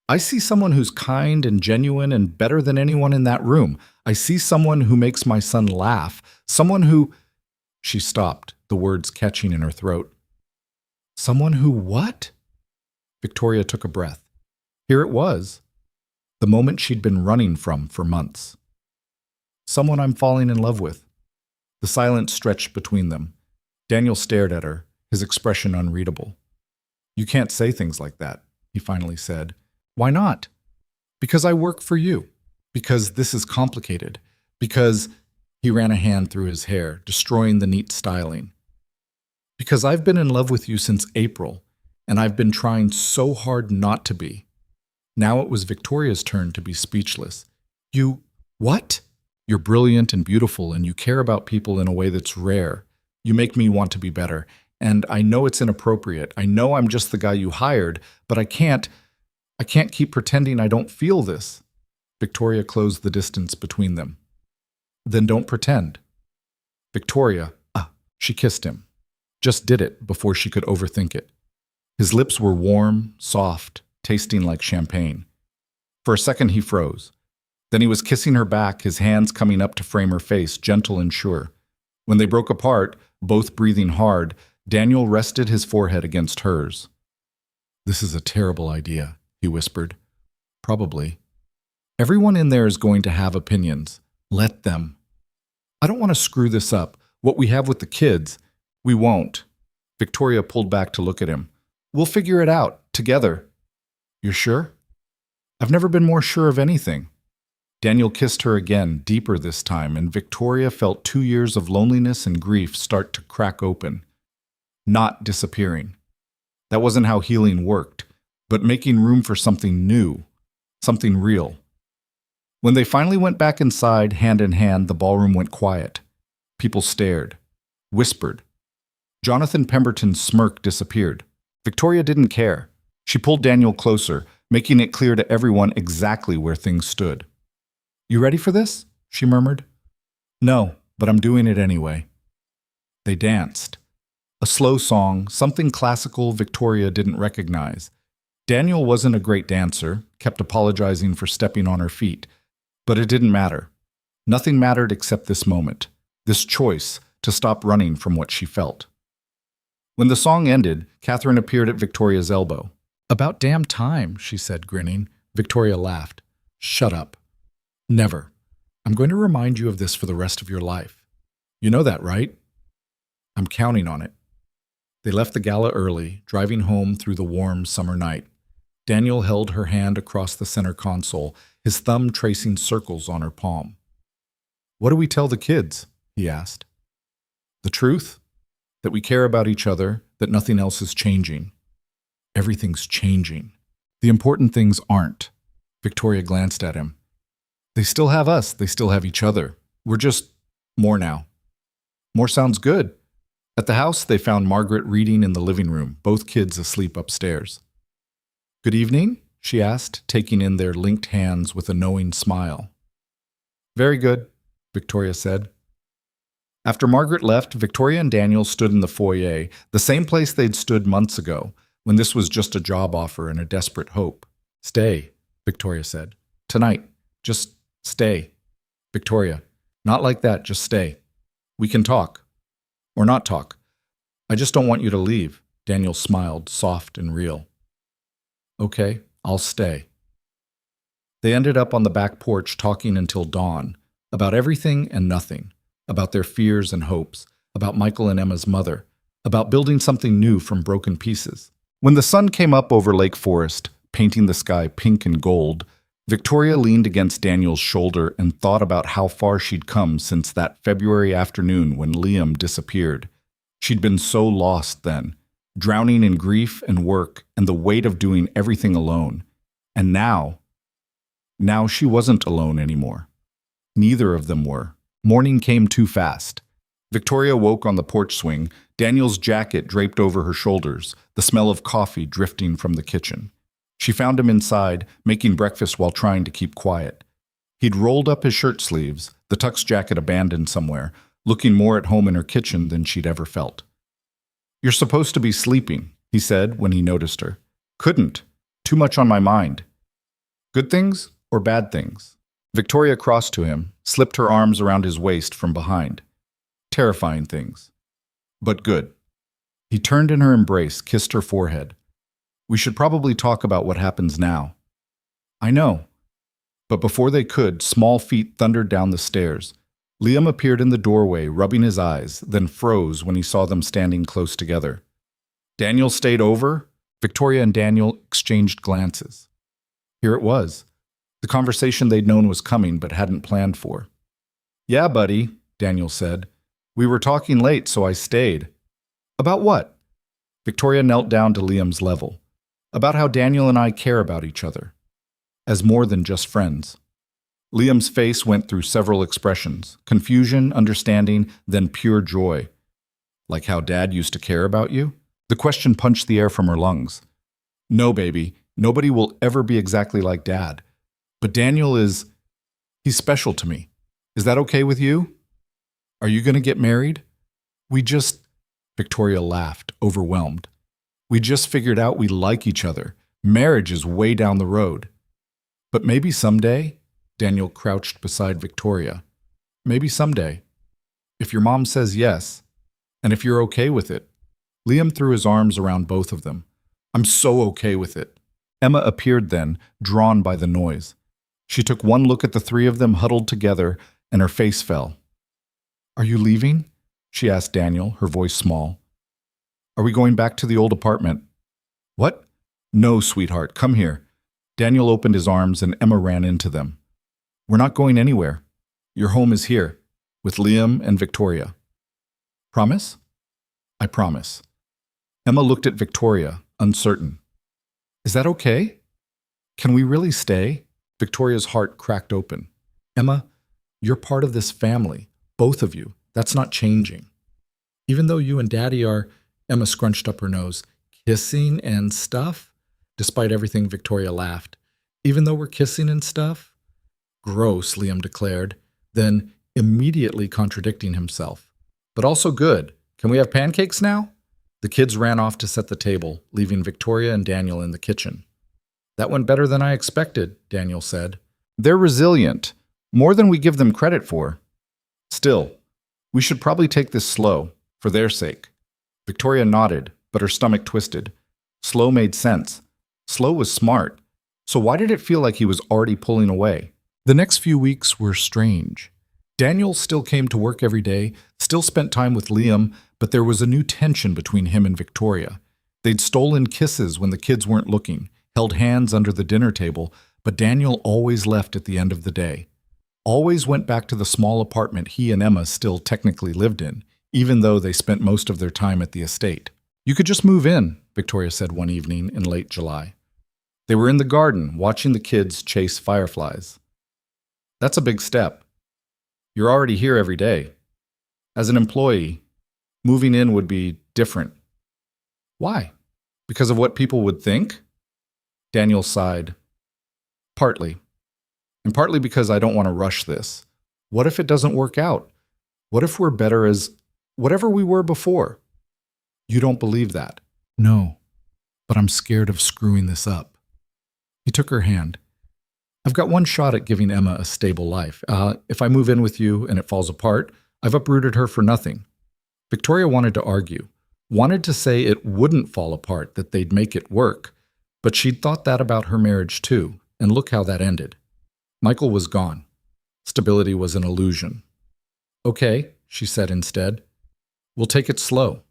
I see someone who's kind and genuine and better than anyone in that room. I see someone who makes my son laugh. Someone who—" She stopped, the words catching in her throat. "Someone who what?" Victoria took a breath. Here it was. The moment she'd been running from for months. "Someone I'm falling in love with." The silence stretched between them. Daniel stared at her, his expression unreadable. "You can't say things like that," he finally said. "Why not?" "Because I work for you. Because this is complicated. Because—" He ran a hand through his hair, destroying the neat styling. "Because I've been in love with you since April, and I've been trying so hard not to be." Now it was Victoria's turn to be speechless. "You— what?" "You're brilliant and beautiful, and you care about people in a way that's rare. You make me want to be better. And I know it's inappropriate. I know I'm just the guy you hired, but I can't keep pretending I don't feel this." Victoria closed the distance between them. "Then don't pretend." "Victoria," she kissed him. Just did it before she could overthink it. His lips were warm, soft, tasting like champagne. For a second he froze. Then he was kissing her back, his hands coming up to frame her face, gentle and sure. When they broke apart, both breathing hard, Daniel rested his forehead against hers. "This is a terrible idea," he whispered. "Probably. Everyone in there is going to have opinions. Let them. I don't want to screw this up. What we have with the kids, we won't." Victoria pulled back to look at him. "We'll figure it out, together." "You're sure?" "I've never been more sure of anything." Daniel kissed her again, deeper this time, and Victoria felt 2 years of loneliness and grief start to crack open. Not disappearing. That wasn't how healing worked, but making room for something new, something real. When they finally went back inside, hand in hand, the ballroom went quiet. People stared, whispered. Jonathan Pemberton's smirk disappeared. Victoria didn't care. She pulled Daniel closer, making it clear to everyone exactly where things stood. "You ready for this?" she murmured. "No, but I'm doing it anyway." They danced. A slow song, something classical Victoria didn't recognize. Daniel wasn't a great dancer, kept apologizing for stepping on her feet. But it didn't matter. Nothing mattered except this moment, this choice to stop running from what she felt. When the song ended, Catherine appeared at Victoria's elbow. "About damn time," she said, grinning. Victoria laughed. "Shut up. Never. I'm going to remind you of this for the rest of your life. You know that, right?" "I'm counting on it." They left the gala early, driving home through the warm summer night. Daniel held her hand across the center console, his thumb tracing circles on her palm. "What do we tell the kids?" he asked. "The truth? That we care about each other, that nothing else is changing." "Everything's changing. The important things aren't." Victoria glanced at him. "They still have us. They still have each other. We're just more now." "More sounds good." At the house, they found Margaret reading in the living room, both kids asleep upstairs. "Good evening?" she asked, taking in their linked hands with a knowing smile. "Very good," Victoria said. After Margaret left, Victoria and Daniel stood in the foyer, the same place they'd stood months ago, when this was just a job offer and a desperate hope. "Stay," Victoria said. "Tonight. Just stay." "Victoria, not like that, just stay. We can talk. Or not talk. I just don't want you to leave." Daniel smiled, soft and real. Okay, I'll stay. They ended up on the back porch talking until dawn, about everything and nothing, about their fears and hopes, about Michael and Emma's mother, about building something new from broken pieces. When the sun came up over Lake Forest, painting the sky pink and gold, Victoria leaned against Daniel's shoulder and thought about how far she'd come since that February afternoon when Liam disappeared. She'd been so lost then, drowning in grief and work and the weight of doing everything alone. And now she wasn't alone anymore. Neither of them were. Morning came too fast. Victoria woke on the porch swing, Daniel's jacket draped over her shoulders, the smell of coffee drifting from the kitchen. She found him inside, making breakfast while trying to keep quiet. He'd rolled up his shirt sleeves, the tux jacket abandoned somewhere, looking more at home in her kitchen than she'd ever felt. "You're supposed to be sleeping," he said when he noticed her. "Couldn't. Too much on my mind." "Good things or bad things?" Victoria crossed to him, slipped her arms around his waist from behind. "Terrifying things. But good." He turned in her embrace, kissed her forehead. "We should probably talk about what happens now." "I know." But before they could, small feet thundered down the stairs. Liam appeared in the doorway, rubbing his eyes, then froze when he saw them standing close together. "Daniel stayed over?" Victoria and Daniel exchanged glances. Here it was. The conversation they'd known was coming but hadn't planned for. "Yeah, buddy," Daniel said. "We were talking late, so I stayed." "About what?" Victoria knelt down to Liam's level. "About how Daniel and I care about each other. As more than just friends." Liam's face went through several expressions: confusion, understanding, then pure joy. "Like how Dad used to care about you?" The question punched the air from her lungs. "No, baby. Nobody will ever be exactly like Dad. But Daniel he's special to me. Is that okay with you? Are you going to get married?" Victoria laughed, overwhelmed. "We just figured out we like each other. Marriage is way down the road." "But maybe someday," Daniel crouched beside Victoria. "Maybe someday. If your mom says yes, and if you're okay with it." Liam threw his arms around both of them. "I'm so okay with it." Emma appeared then, drawn by the noise. She took one look at the three of them huddled together, and her face fell. "Are you leaving?" she asked Daniel, her voice small. "Are we going back to the old apartment?" "What?" "No, sweetheart, come here." Daniel opened his arms and Emma ran into them. "We're not going anywhere. Your home is here, with Liam and Victoria." "Promise?" "I promise." Emma looked at Victoria, uncertain. "Is that okay? Can we really stay?" Victoria's heart cracked open. "Emma, you're part of this family, both of you. That's not changing. Even though you and Daddy are," Emma scrunched up her nose, "kissing and stuff?" Despite everything, Victoria laughed. "Even though we're kissing and stuff?" "Gross," Liam declared, then immediately contradicting himself. "But also good. Can we have pancakes now?" The kids ran off to set the table, leaving Victoria and Daniel in the kitchen. "That went better than I expected," Daniel said. "They're resilient, more than we give them credit for. Still, we should probably take this slow, for their sake." Victoria nodded, but her stomach twisted. Slow made sense. Slow was smart. So why did it feel like he was already pulling away? The next few weeks were strange. Daniel still came to work every day, still spent time with Liam, but there was a new tension between him and Victoria. They'd stolen kisses when the kids weren't looking, held hands under the dinner table, but Daniel always left at the end of the day. Always went back to the small apartment he and Emma still technically lived in, even though they spent most of their time at the estate. "You could just move in," Victoria said one evening in late July. They were in the garden, watching the kids chase fireflies. "That's a big step. You're already here every day. As an employee, moving in would be different." "Why? Because of what people would think?" Daniel sighed. "Partly. And partly because I don't want to rush this. What if it doesn't work out? What if we're better as whatever we were before?" "You don't believe that?" "No, but I'm scared of screwing this up." He took her hand. "I've got one shot at giving Emma a stable life. If I move in with you and it falls apart, I've uprooted her for nothing." Victoria wanted to argue. Wanted to say it wouldn't fall apart, that they'd make it work, but she'd thought that about her marriage too, and look how that ended. Michael was gone. Stability was an illusion. Okay, she said instead. We'll take it slow.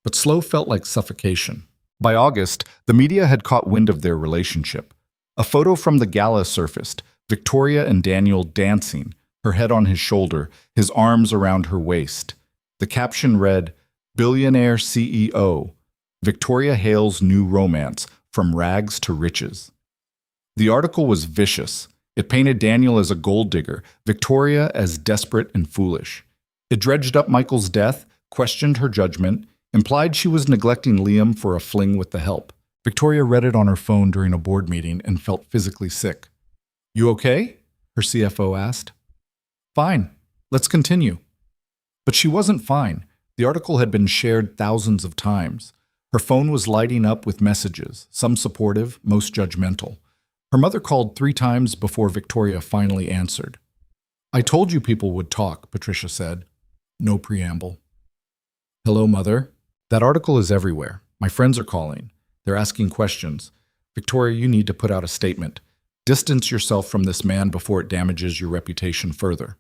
But slow felt like suffocation. By August, the media had caught wind of their relationship. A photo from the gala surfaced, Victoria and Daniel dancing, her head on his shoulder, his arms around her waist. The caption read, "Billionaire CEO, Victoria Hale's new romance, from rags to riches." The article was vicious. It painted Daniel as a gold digger, Victoria as desperate and foolish. It dredged up Michael's death, questioned her judgment, implied she was neglecting Liam for a fling with the help. Victoria read it on her phone during a board meeting and felt physically sick. "You okay?" her CFO asked. "Fine. Let's continue." But she wasn't fine. The article had been shared thousands of times. Her phone was lighting up with messages, some supportive, most judgmental. Her mother called 3 times before Victoria finally answered. "I told you people would talk," Patricia said. No preamble. "Hello, Mother. That article is everywhere. My friends are calling. They're asking questions. Victoria, you need to put out a statement. Distance yourself from this man before it damages your reputation further."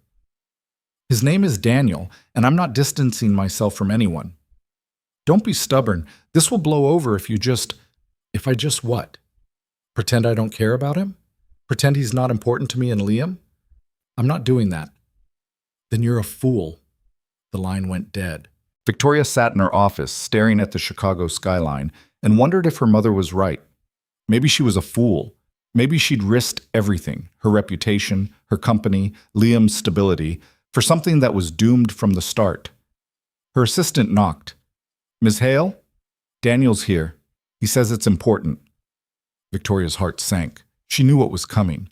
"His name is Daniel, and I'm not distancing myself from anyone." "Don't be stubborn. This will blow over if I just what? Pretend I don't care about him? Pretend he's not important to me and Liam? I'm not doing that." "Then you're a fool." The line went dead. Victoria sat in her office, staring at the Chicago skyline, and wondered if her mother was right. Maybe she was a fool. Maybe she'd risked everything, her reputation, her company, Liam's stability, for something that was doomed from the start. Her assistant knocked. "Ms. Hale? Daniel's here. He says it's important." Victoria's heart sank. She knew what was coming.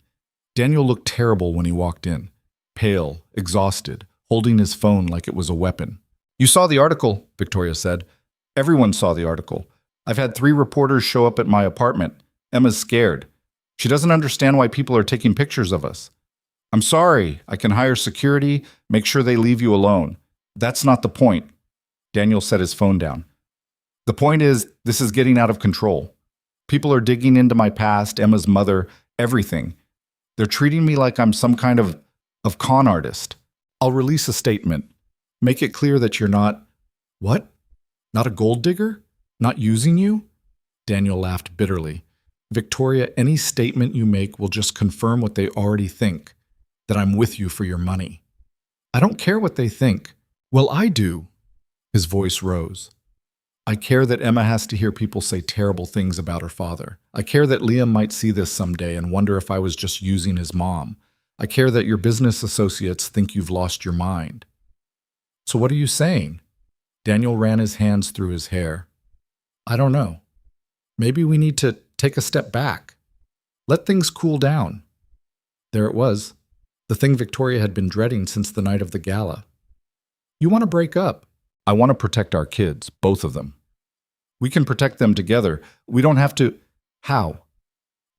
Daniel looked terrible when he walked in. Pale, exhausted, holding his phone like it was a weapon. "You saw the article," Victoria said. "Everyone saw the article. I've had 3 reporters show up at my apartment. Emma's scared. She doesn't understand why people are taking pictures of us. I'm sorry. I can hire security, make sure they leave you alone. That's not the point." Daniel set his phone down. "The point is, this is getting out of control. People are digging into my past, Emma's mother, everything. They're treating me like I'm some kind of con artist. I'll release a statement. Make it clear that you're not..." "What? Not a gold digger? Not using you?" Daniel laughed bitterly. "Victoria, any statement you make will just confirm what they already think, that I'm with you for your money." "I don't care what they think." "Well, I do." His voice rose. "I care that Emma has to hear people say terrible things about her father. I care that Liam might see this someday and wonder if I was just using his mom. I care that your business associates think you've lost your mind." "So what are you saying?" Daniel ran his hands through his hair. "I don't know. Maybe we need to take a step back. Let things cool down." There it was, the thing Victoria had been dreading since the night of the gala. "You want to break up?" "I want to protect our kids, both of them. We can protect them together. We don't have to..." "How?"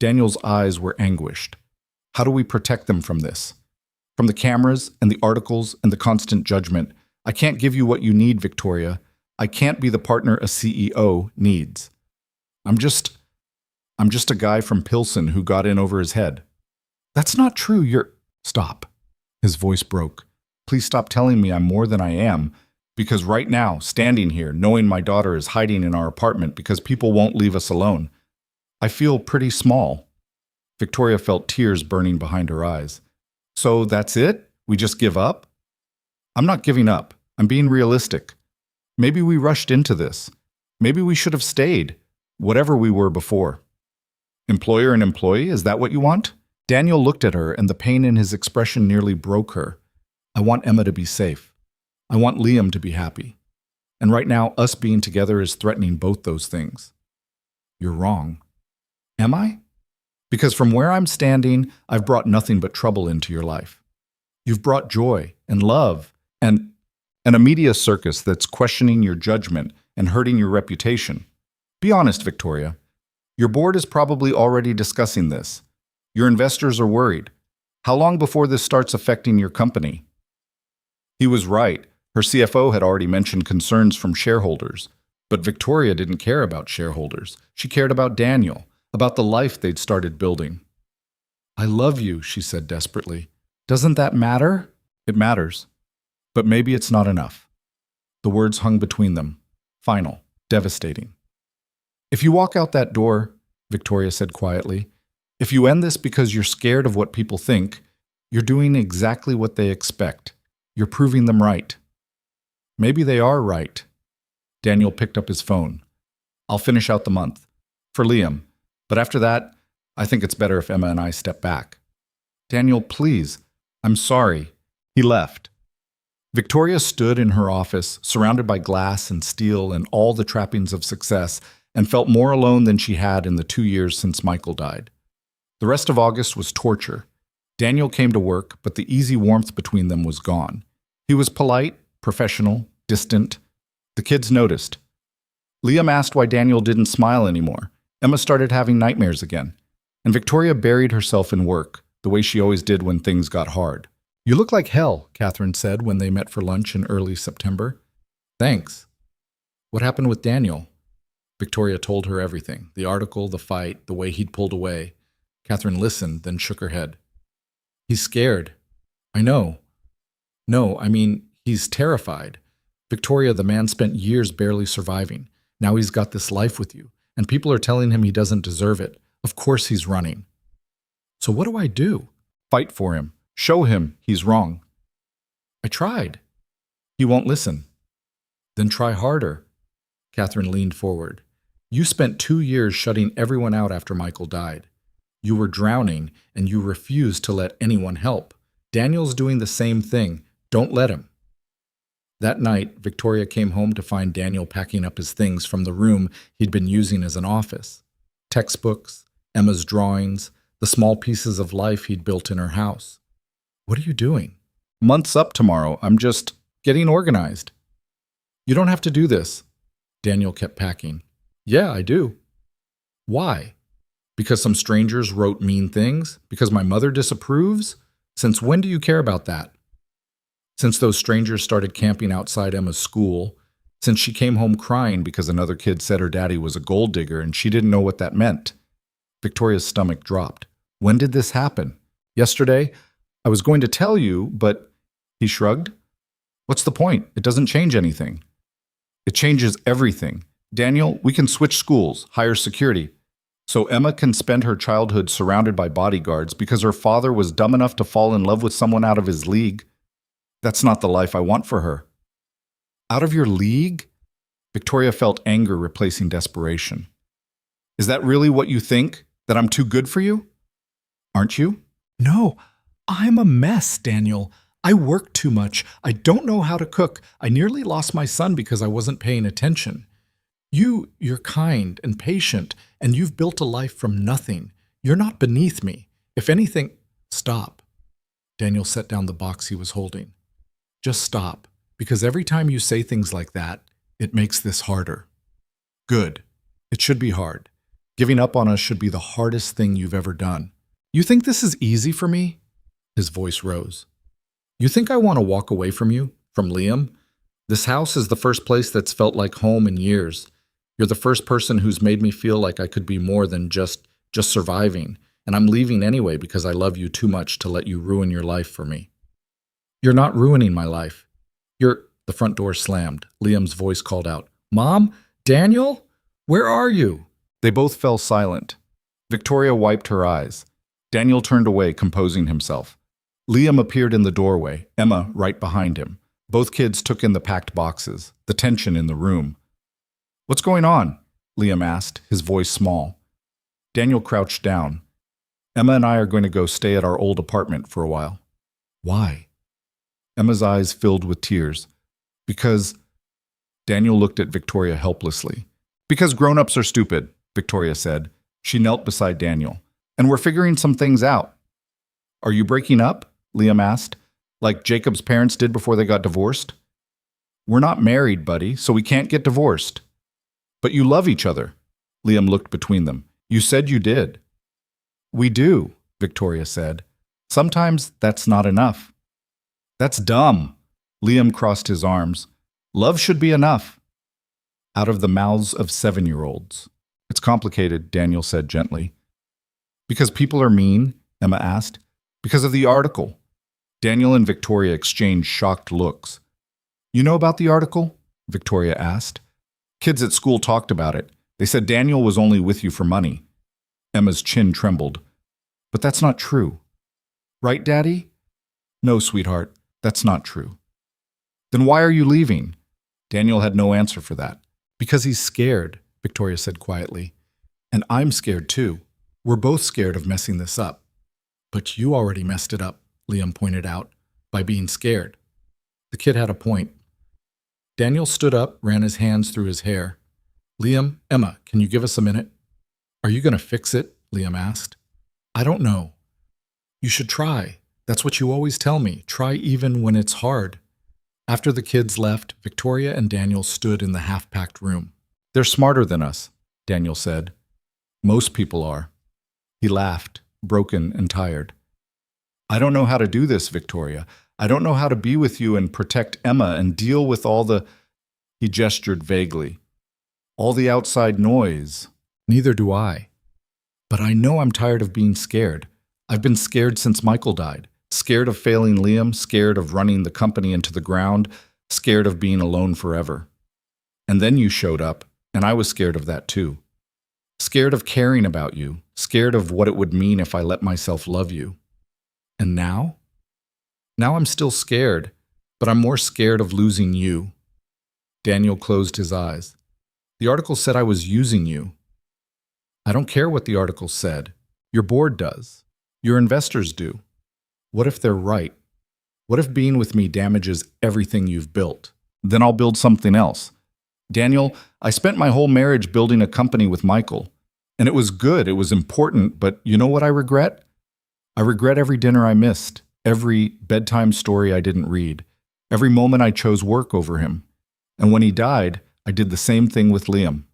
Daniel's eyes were anguished. "How do we protect them from this? From the cameras and the articles and the constant judgment. I can't give you what you need, Victoria. I can't be the partner a CEO needs. I'm just a guy from Pilsen who got in over his head." "That's not true. You're..." "Stop." His voice broke. "Please stop telling me I'm more than I am. Because right now, standing here, knowing my daughter is hiding in our apartment because people won't leave us alone, I feel pretty small." Victoria felt tears burning behind her eyes. "So that's it? We just give up?" "I'm not giving up. I'm being realistic. Maybe we rushed into this. Maybe we should have stayed, whatever we were before." "Employer and employee, is that what you want?" Daniel looked at her, and the pain in his expression nearly broke her. "I want Emma to be safe. I want Liam to be happy. And right now, us being together is threatening both those things." "You're wrong." "Am I?" "Because from where I'm standing, I've brought nothing but trouble into your life. You've brought joy and love and a media circus that's questioning your judgment and hurting your reputation. Be honest, Victoria. Your board is probably already discussing this. Your investors are worried. How long before this starts affecting your company?" He was right. Her CFO had already mentioned concerns from shareholders. But Victoria didn't care about shareholders. She cared about Daniel, about the life they'd started building. "I love you," she said desperately. "Doesn't that matter?" "It matters. But maybe it's not enough." The words hung between them. Final. Devastating. "If you walk out that door," Victoria said quietly, "if you end this because you're scared of what people think, you're doing exactly what they expect. You're proving them right." "Maybe they are right." Daniel picked up his phone. "I'll finish out the month. For Liam. But after that, I think it's better if Emma and I step back." "Daniel, please. I'm sorry." He left. Victoria stood in her office, surrounded by glass and steel and all the trappings of success, and felt more alone than she had in the 2 years since Michael died. The rest of August was torture. Daniel came to work, but the easy warmth between them was gone. He was polite, professional, distant. The kids noticed. Liam asked why Daniel didn't smile anymore. Emma started having nightmares again. And Victoria buried herself in work, the way she always did when things got hard. "You look like hell," Catherine said when they met for lunch in early September. "Thanks." "What happened with Daniel?" Victoria told her everything, the article, the fight, the way he'd pulled away. Catherine listened, then shook her head. "He's scared." "I know." "No, I mean, he's terrified. Victoria, the man spent years barely surviving. Now he's got this life with you, and people are telling him he doesn't deserve it. Of course he's running." "So what do I do?" "Fight for him. Show him he's wrong." "I tried." "He won't listen." "Then try harder." Catherine leaned forward. "You spent 2 years shutting everyone out after Michael died. You were drowning, and you refused to let anyone help. Daniel's doing the same thing. Don't let him." That night, Victoria came home to find Daniel packing up his things from the room he'd been using as an office. Textbooks, Emma's drawings, the small pieces of life he'd built in her house. "What are you doing?" "Month's up tomorrow. I'm just getting organized." "You don't have to do this." Daniel kept packing. "Yeah, I do." "Why? Because some strangers wrote mean things? Because my mother disapproves? Since when do you care about that?" "Since those strangers started camping outside Emma's school. Since she came home crying because another kid said her daddy was a gold digger and she didn't know what that meant." Victoria's stomach dropped. "When did this happen?" "Yesterday. I was going to tell you, but—" He shrugged. "What's the point? It doesn't change anything." "It changes everything. Daniel, we can switch schools, hire security. So Emma can spend her childhood surrounded by bodyguards because her father was dumb enough to fall in love with someone out of his league. That's not the life I want for her." "Out of your league?" Victoria felt anger replacing desperation. "Is that really what you think? That I'm too good for you?" "Aren't you?" "No, I'm a mess, Daniel. I work too much. I don't know how to cook. I nearly lost my son because I wasn't paying attention. You're kind and patient, and you've built a life from nothing. You're not beneath me. If anything—" "Stop." Daniel set down the box he was holding. "Just stop, because every time you say things like that, it makes this harder." "Good. It should be hard. Giving up on us should be the hardest thing you've ever done. You think this is easy for me?" His voice rose. "You think I want to walk away from you? From Liam? This house is the first place that's felt like home in years. You're the first person who's made me feel like I could be more than just surviving, and I'm leaving anyway because I love you too much to let you ruin your life for me." "You're not ruining my life. The front door slammed. Liam's voice called out, "Mom? Daniel? Where are you?" They both fell silent. Victoria wiped her eyes. Daniel turned away, composing himself. Liam appeared in the doorway, Emma right behind him. Both kids took in the packed boxes, the tension in the room. "What's going on?" Liam asked, his voice small. Daniel crouched down. "Emma and I are going to go stay at our old apartment for a while." "Why?" Emma's eyes filled with tears. "Because—" Daniel looked at Victoria helplessly. "Because grown-ups are stupid," Victoria said. She knelt beside Daniel. "And we're figuring some things out." "Are you breaking up?" Liam asked. "Like Jacob's parents did before they got divorced?" "We're not married, buddy, so we can't get divorced." "But you love each other." Liam looked between them. "You said you did." "We do," Victoria said. "Sometimes that's not enough." "That's dumb." Liam crossed his arms. "Love should be enough." out of the mouths of 7-year-olds. It's complicated, Daniel said gently. Because people are mean? Emma asked. Because of the article. Daniel and Victoria exchanged shocked looks. You know about the article? Victoria asked. Kids at school talked about it. They said Daniel was only with you for money. Emma's chin trembled. But that's not true. Right, Daddy? No, sweetheart, that's not true. Then why are you leaving? Daniel had no answer for that. Because he's scared, Victoria said quietly. And I'm scared too. We're both scared of messing this up. But you already messed it up, Liam pointed out, by being scared. The kid had a point. Daniel stood up, ran his hands through his hair. Liam, Emma, can you give us a minute? Are you going to fix it? Liam asked. I don't know. You should try. That's what you always tell me. Try even when it's hard. After the kids left, Victoria and Daniel stood in the half-packed room. They're smarter than us, Daniel said. Most people are. He laughed, broken and tired. I don't know how to do this, Victoria. I don't know how to be with you and protect Emma and deal with all the... He gestured vaguely. All the outside noise. Neither do I. But I know I'm tired of being scared. I've been scared since Michael died. Scared of failing Liam, scared of running the company into the ground, scared of being alone forever. And then you showed up, and I was scared of that too. Scared of caring about you, scared of what it would mean if I let myself love you. And now? Now I'm still scared, but I'm more scared of losing you. Daniel closed his eyes. The article said I was using you. I don't care what the article said. Your board does. Your investors do. What if they're right? What if being with me damages everything you've built? Then I'll build something else. Daniel, I spent my whole marriage building a company with Michael. And it was good, it was important, but you know what I regret? I regret every dinner I missed, every bedtime story I didn't read, every moment I chose work over him. And when he died, I did the same thing with Liam.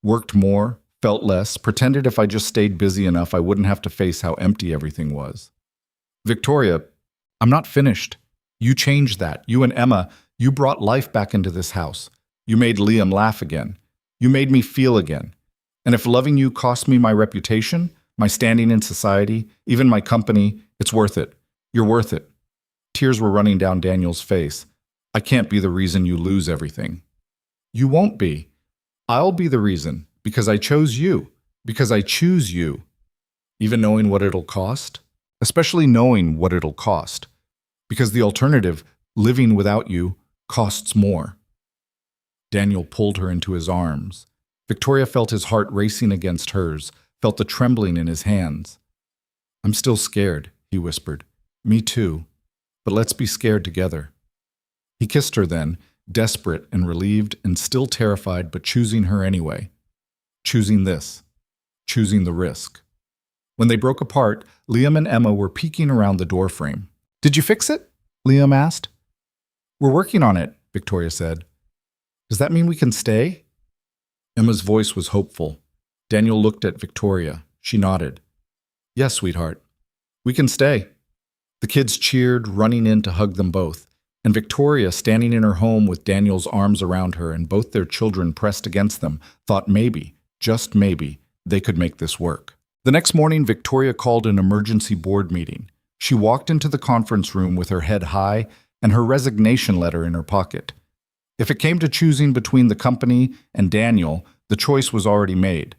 Worked more, felt less, pretended if I just stayed busy enough I wouldn't have to face how empty everything was. Victoria, I'm not finished. You changed that. You and Emma, you brought life back into this house. You made Liam laugh again. You made me feel again. And if loving you cost me my reputation, my standing in society, even my company, it's worth it. You're worth it. Tears were running down Daniel's face. I can't be the reason you lose everything. You won't be. I'll be the reason, because I chose you, because I choose you. Even knowing what it'll cost? Especially knowing what it'll cost. Because the alternative, living without you, costs more. Daniel pulled her into his arms. Victoria felt his heart racing against hers, felt the trembling in his hands. I'm still scared, he whispered. Me too. But let's be scared together. He kissed her then, desperate and relieved and still terrified, but choosing her anyway. Choosing this. Choosing the risk. When they broke apart, Liam and Emma were peeking around the doorframe. Did you fix it? Liam asked. We're working on it, Victoria said. Does that mean we can stay? Emma's voice was hopeful. Daniel looked at Victoria. She nodded. Yes, sweetheart. We can stay. The kids cheered, running in to hug them both, and Victoria, standing in her home with Daniel's arms around her and both their children pressed against them, thought maybe, just maybe, they could make this work. The next morning, Victoria called an emergency board meeting. She walked into the conference room with her head high and her resignation letter in her pocket. If it came to choosing between the company and Daniel, the choice was already made.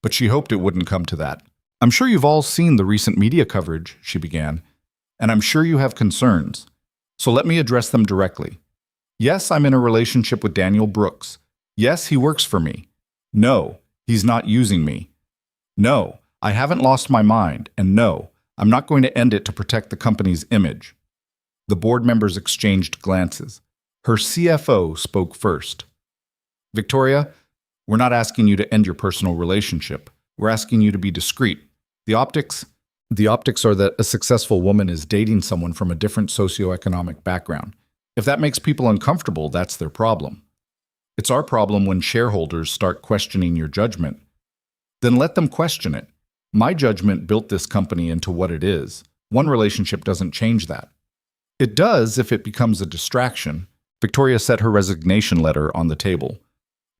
But she hoped it wouldn't come to that. I'm sure you've all seen the recent media coverage, she began, and I'm sure you have concerns. So let me address them directly. Yes, I'm in a relationship with Daniel Brooks. Yes, he works for me. No, he's not using me. No, I haven't lost my mind, and no, I'm not going to end it to protect the company's image. The board members exchanged glances. Her CFO spoke first. Victoria, we're not asking you to end your personal relationship. We're asking you to be discreet. The optics are that a successful woman is dating someone from a different socioeconomic background. If that makes people uncomfortable, that's their problem. It's our problem when shareholders start questioning your judgment. Then let them question it. My judgment built this company into what it is. One relationship doesn't change that. It does if it becomes a distraction. Victoria set her resignation letter on the table.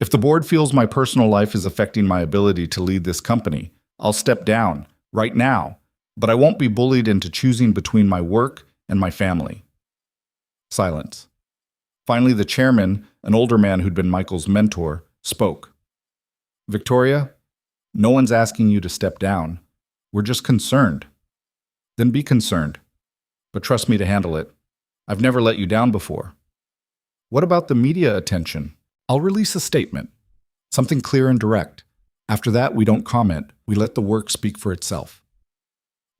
If the board feels my personal life is affecting my ability to lead this company, I'll step down, right now, but I won't be bullied into choosing between my work and my family. Silence. Finally, the chairman, an older man who'd been Michael's mentor, spoke. Victoria, no one's asking you to step down. We're just concerned. Then be concerned. But trust me to handle it. I've never let you down before. What about the media attention? I'll release a statement. Something clear and direct. After that, we don't comment. We let the work speak for itself.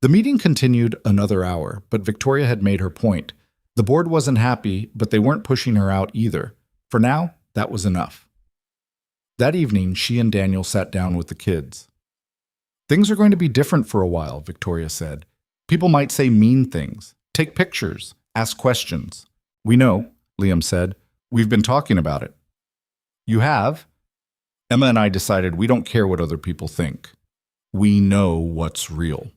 The meeting continued another hour, but Victoria had made her point. The board wasn't happy, but they weren't pushing her out either. For now, that was enough. That evening, she and Daniel sat down with the kids. Things are going to be different for a while, Victoria said. People might say mean things, take pictures, ask questions. We know, Liam said. We've been talking about it. You have? Emma and I decided we don't care what other people think. We know what's real.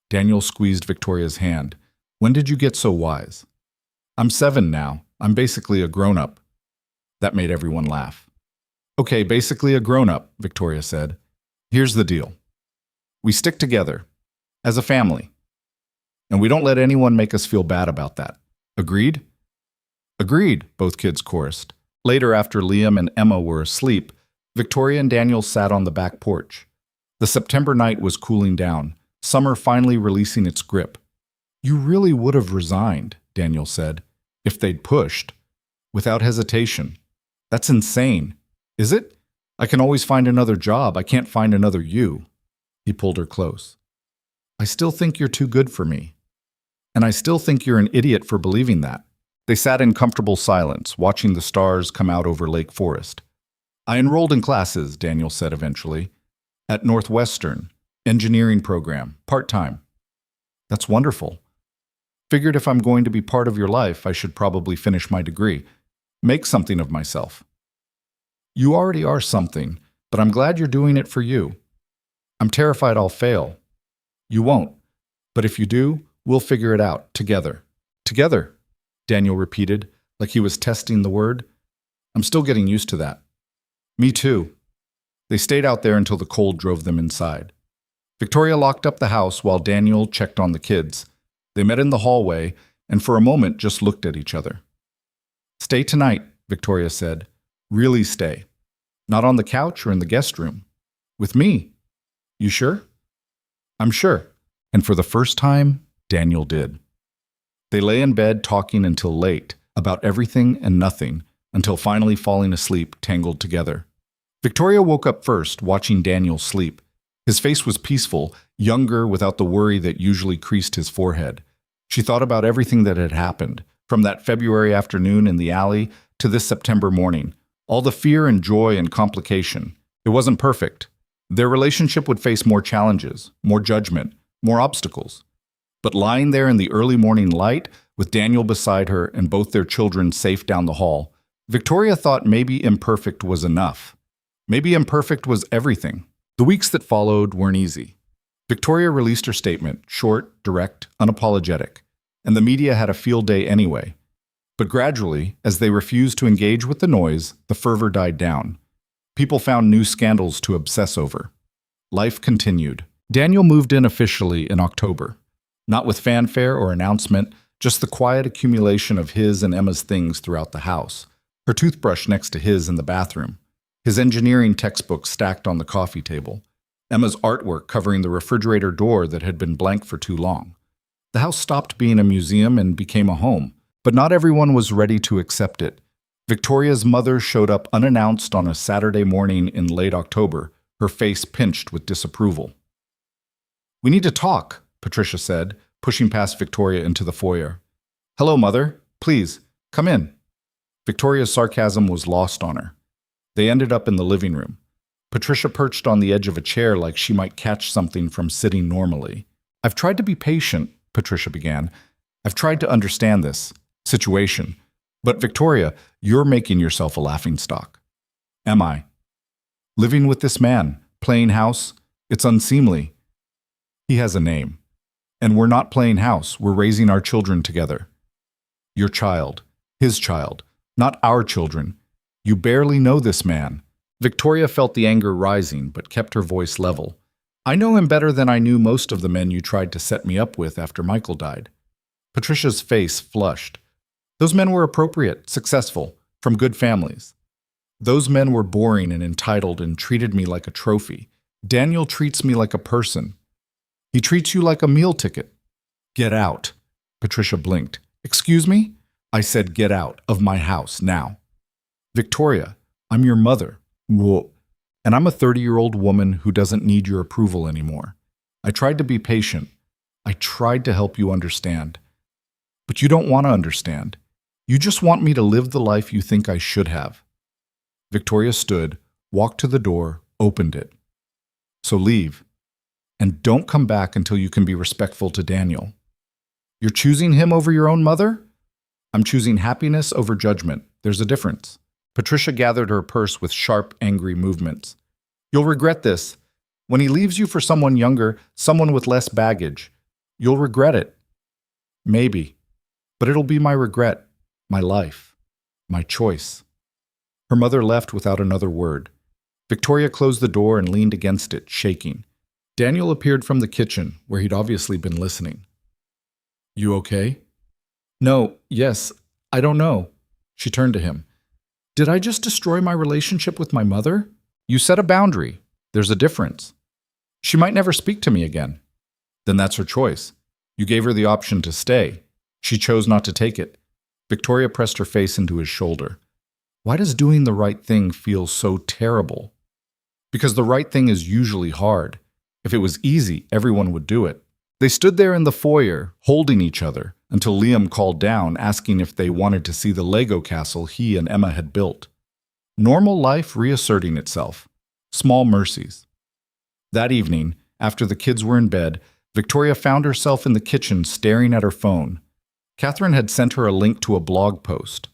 Daniel squeezed Victoria's hand. When did you get so wise? I'm 7 now. I'm basically a grown-up. That made everyone laugh. Okay, basically a grown-up, Victoria said. Here's the deal. We stick together, as a family. And we don't let anyone make us feel bad about that. Agreed? Agreed, both kids chorused. Later, after Liam and Emma were asleep, Victoria and Daniel sat on the back porch. The September night was cooling down, summer finally releasing its grip. You really would have resigned, Daniel said, if they'd pushed. Without hesitation. That's insane. Is it? I can always find another job. I can't find another you. He pulled her close. I still think you're too good for me. And I still think you're an idiot for believing that. They sat in comfortable silence, watching the stars come out over Lake Forest. I enrolled in classes, Daniel said eventually, at Northwestern, engineering program, part-time. That's wonderful. Figured if I'm going to be part of your life, I should probably finish my degree. Make something of myself. You already are something, but I'm glad you're doing it for you. I'm terrified I'll fail. You won't. But if you do, we'll figure it out, together. Together, Daniel repeated, like he was testing the word. I'm still getting used to that. Me too. They stayed out there until the cold drove them inside. Victoria locked up the house while Daniel checked on the kids. They met in the hallway and for a moment just looked at each other. Stay tonight, Victoria said. Really stay. Not on the couch or in the guest room. With me. You sure? I'm sure. And for the first time, Daniel did. They lay in bed talking until late, about everything and nothing, until finally falling asleep tangled together. Victoria woke up first, watching Daniel sleep. His face was peaceful, younger without the worry that usually creased his forehead. She thought about everything that had happened, from that February afternoon in the alley to this September morning. All the fear and joy and complication. It wasn't perfect. Their relationship would face more challenges, more judgment, more obstacles. But lying there in the early morning light, with Daniel beside her and both their children safe down the hall, Victoria thought maybe imperfect was enough. Maybe imperfect was everything. The weeks that followed weren't easy. Victoria released her statement, short, direct, unapologetic, and the media had a field day anyway. But gradually, as they refused to engage with the noise, the fervor died down. People found new scandals to obsess over. Life continued. Daniel moved in officially in October. Not with fanfare or announcement, just the quiet accumulation of his and Emma's things throughout the house. Her toothbrush next to his in the bathroom. His engineering textbook stacked on the coffee table. Emma's artwork covering the refrigerator door that had been blank for too long. The house stopped being a museum and became a home, but not everyone was ready to accept it. Victoria's mother showed up unannounced on a Saturday morning in late October, her face pinched with disapproval. We need to talk, Patricia said, pushing past Victoria into the foyer. Hello, Mother. Please, come in. Victoria's sarcasm was lost on her. They ended up in the living room. Patricia perched on the edge of a chair like she might catch something from sitting normally. I've tried to be patient, Patricia began. I've tried to understand this situation. But Victoria, you're making yourself a laughingstock. Am I? Living with this man, playing house, it's unseemly. He has a name. And we're not playing house, we're raising our children together. Your child, his child, not our children. You barely know this man. Victoria felt the anger rising, but kept her voice level. I know him better than I knew most of the men you tried to set me up with after Michael died. Patricia's face flushed. Those men were appropriate, successful, from good families. Those men were boring and entitled and treated me like a trophy. Daniel treats me like a person. He treats you like a meal ticket. Get out. Patricia blinked. Excuse me? I said get out of my house now. Victoria, I'm your mother. Whoa. And I'm a 30-year-old woman who doesn't need your approval anymore. I tried to be patient. I tried to help you understand. But you don't want to understand. You just want me to live the life you think I should have. Victoria stood, walked to the door, opened it. So leave. And don't come back until you can be respectful to Daniel. You're choosing him over your own mother? I'm choosing happiness over judgment. There's a difference. Patricia gathered her purse with sharp, angry movements. You'll regret this. When he leaves you for someone younger, someone with less baggage, you'll regret it. Maybe. But it'll be my regret, my life, my choice. Her mother left without another word. Victoria closed the door and leaned against it, shaking. Daniel appeared from the kitchen, where he'd obviously been listening. You okay? No, yes, I don't know. She turned to him. Did I just destroy my relationship with my mother? You set a boundary. There's a difference. She might never speak to me again. Then that's her choice. You gave her the option to stay. She chose not to take it. Victoria pressed her face into his shoulder. Why does doing the right thing feel so terrible? Because the right thing is usually hard. If it was easy, everyone would do it. They stood there in the foyer, holding each other, until Liam called down, asking if they wanted to see the Lego castle he and Emma had built. Normal life reasserting itself. Small mercies. That evening, after the kids were in bed, Victoria found herself in the kitchen staring at her phone. Catherine had sent her a link to a blog post.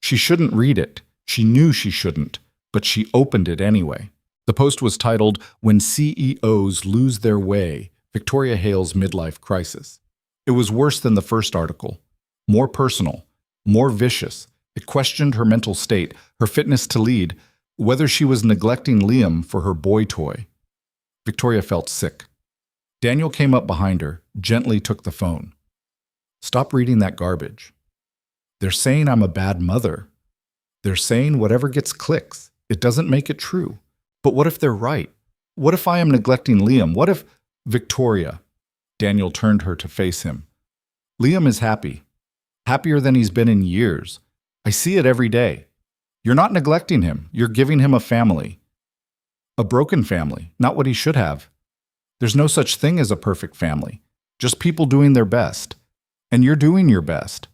She shouldn't read it. She knew she shouldn't, but she opened it anyway. The post was titled, When CEOs Lose Their Way, Victoria Hale's Midlife Crisis. It was worse than the first article. More personal, more vicious. It questioned her mental state, her fitness to lead, whether she was neglecting Liam for her boy toy. Victoria felt sick. Daniel came up behind her, gently took the phone. Stop reading that garbage. They're saying I'm a bad mother. They're saying whatever gets clicks. It doesn't make it true. But what if they're right? What if I am neglecting Liam? What if... Victoria. Daniel turned her to face him. Liam is happy. Happier than he's been in years. I see it every day. You're not neglecting him. You're giving him a family. A broken family, not what he should have. There's no such thing as a perfect family. Just people doing their best. And you're doing your best.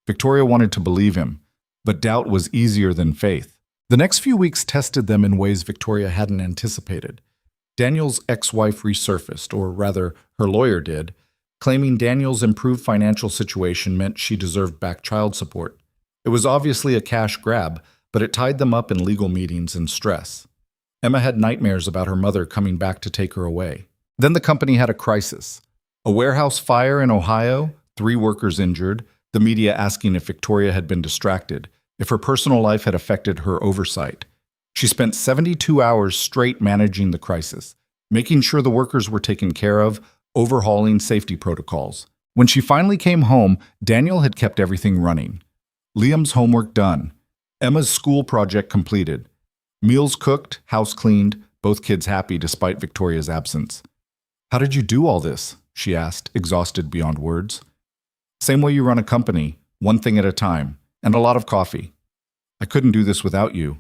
Victoria wanted to believe him, but doubt was easier than faith. The next few weeks tested them in ways Victoria hadn't anticipated. Daniel's ex-wife resurfaced, or rather, her lawyer did, claiming Daniel's improved financial situation meant she deserved back child support. It was obviously a cash grab, but it tied them up in legal meetings and stress. Emma had nightmares about her mother coming back to take her away. Then the company had a crisis. A warehouse fire in Ohio, 3 workers injured, the media asking if Victoria had been distracted, if her personal life had affected her oversight. She spent 72 hours straight managing the crisis, making sure the workers were taken care of, overhauling safety protocols. When she finally came home, Daniel had kept everything running. Liam's homework done. Emma's school project completed. Meals cooked, house cleaned, both kids happy despite Victoria's absence. How did you do all this? She asked, exhausted beyond words. Same way you run a company, one thing at a time, and a lot of coffee. I couldn't do this without you.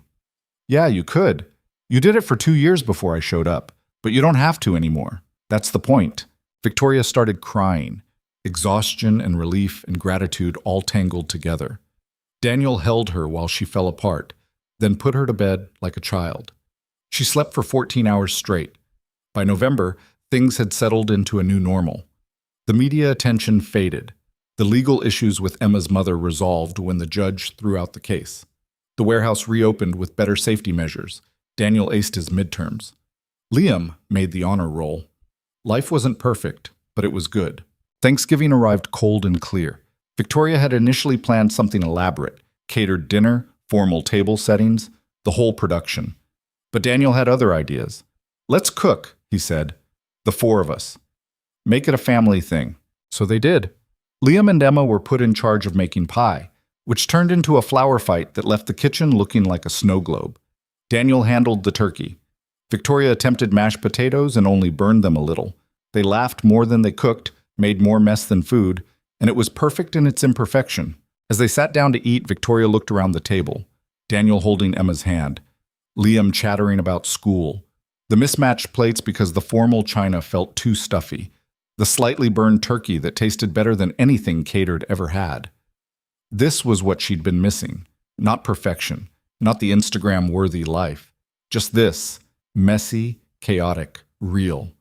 Yeah, you could. You did it for 2 years before I showed up, but you don't have to anymore. That's the point. Victoria started crying. Exhaustion and relief and gratitude all tangled together. Daniel held her while she fell apart, then put her to bed like a child. She slept for 14 hours straight. By November, things had settled into a new normal. The media attention faded. The legal issues with Emma's mother resolved when the judge threw out the case. The warehouse reopened with better safety measures. Daniel aced his midterms. Liam made the honor roll. Life wasn't perfect, but it was good. Thanksgiving arrived cold and clear. Victoria had initially planned something elaborate, catered dinner, formal table settings, the whole production. But Daniel had other ideas. "Let's cook," he said. "The four of us. Make it a family thing." So they did. Liam and Emma were put in charge of making pie, which turned into a flower fight that left the kitchen looking like a snow globe. Daniel handled the turkey. Victoria attempted mashed potatoes and only burned them a little. They laughed more than they cooked, made more mess than food, and it was perfect in its imperfection. As they sat down to eat, Victoria looked around the table, Daniel holding Emma's hand, Liam chattering about school, the mismatched plates because the formal china felt too stuffy, the slightly burned turkey that tasted better than anything catered ever had. This was what she'd been missing. Not perfection, not the Instagram-worthy life. Just this, messy, chaotic, real.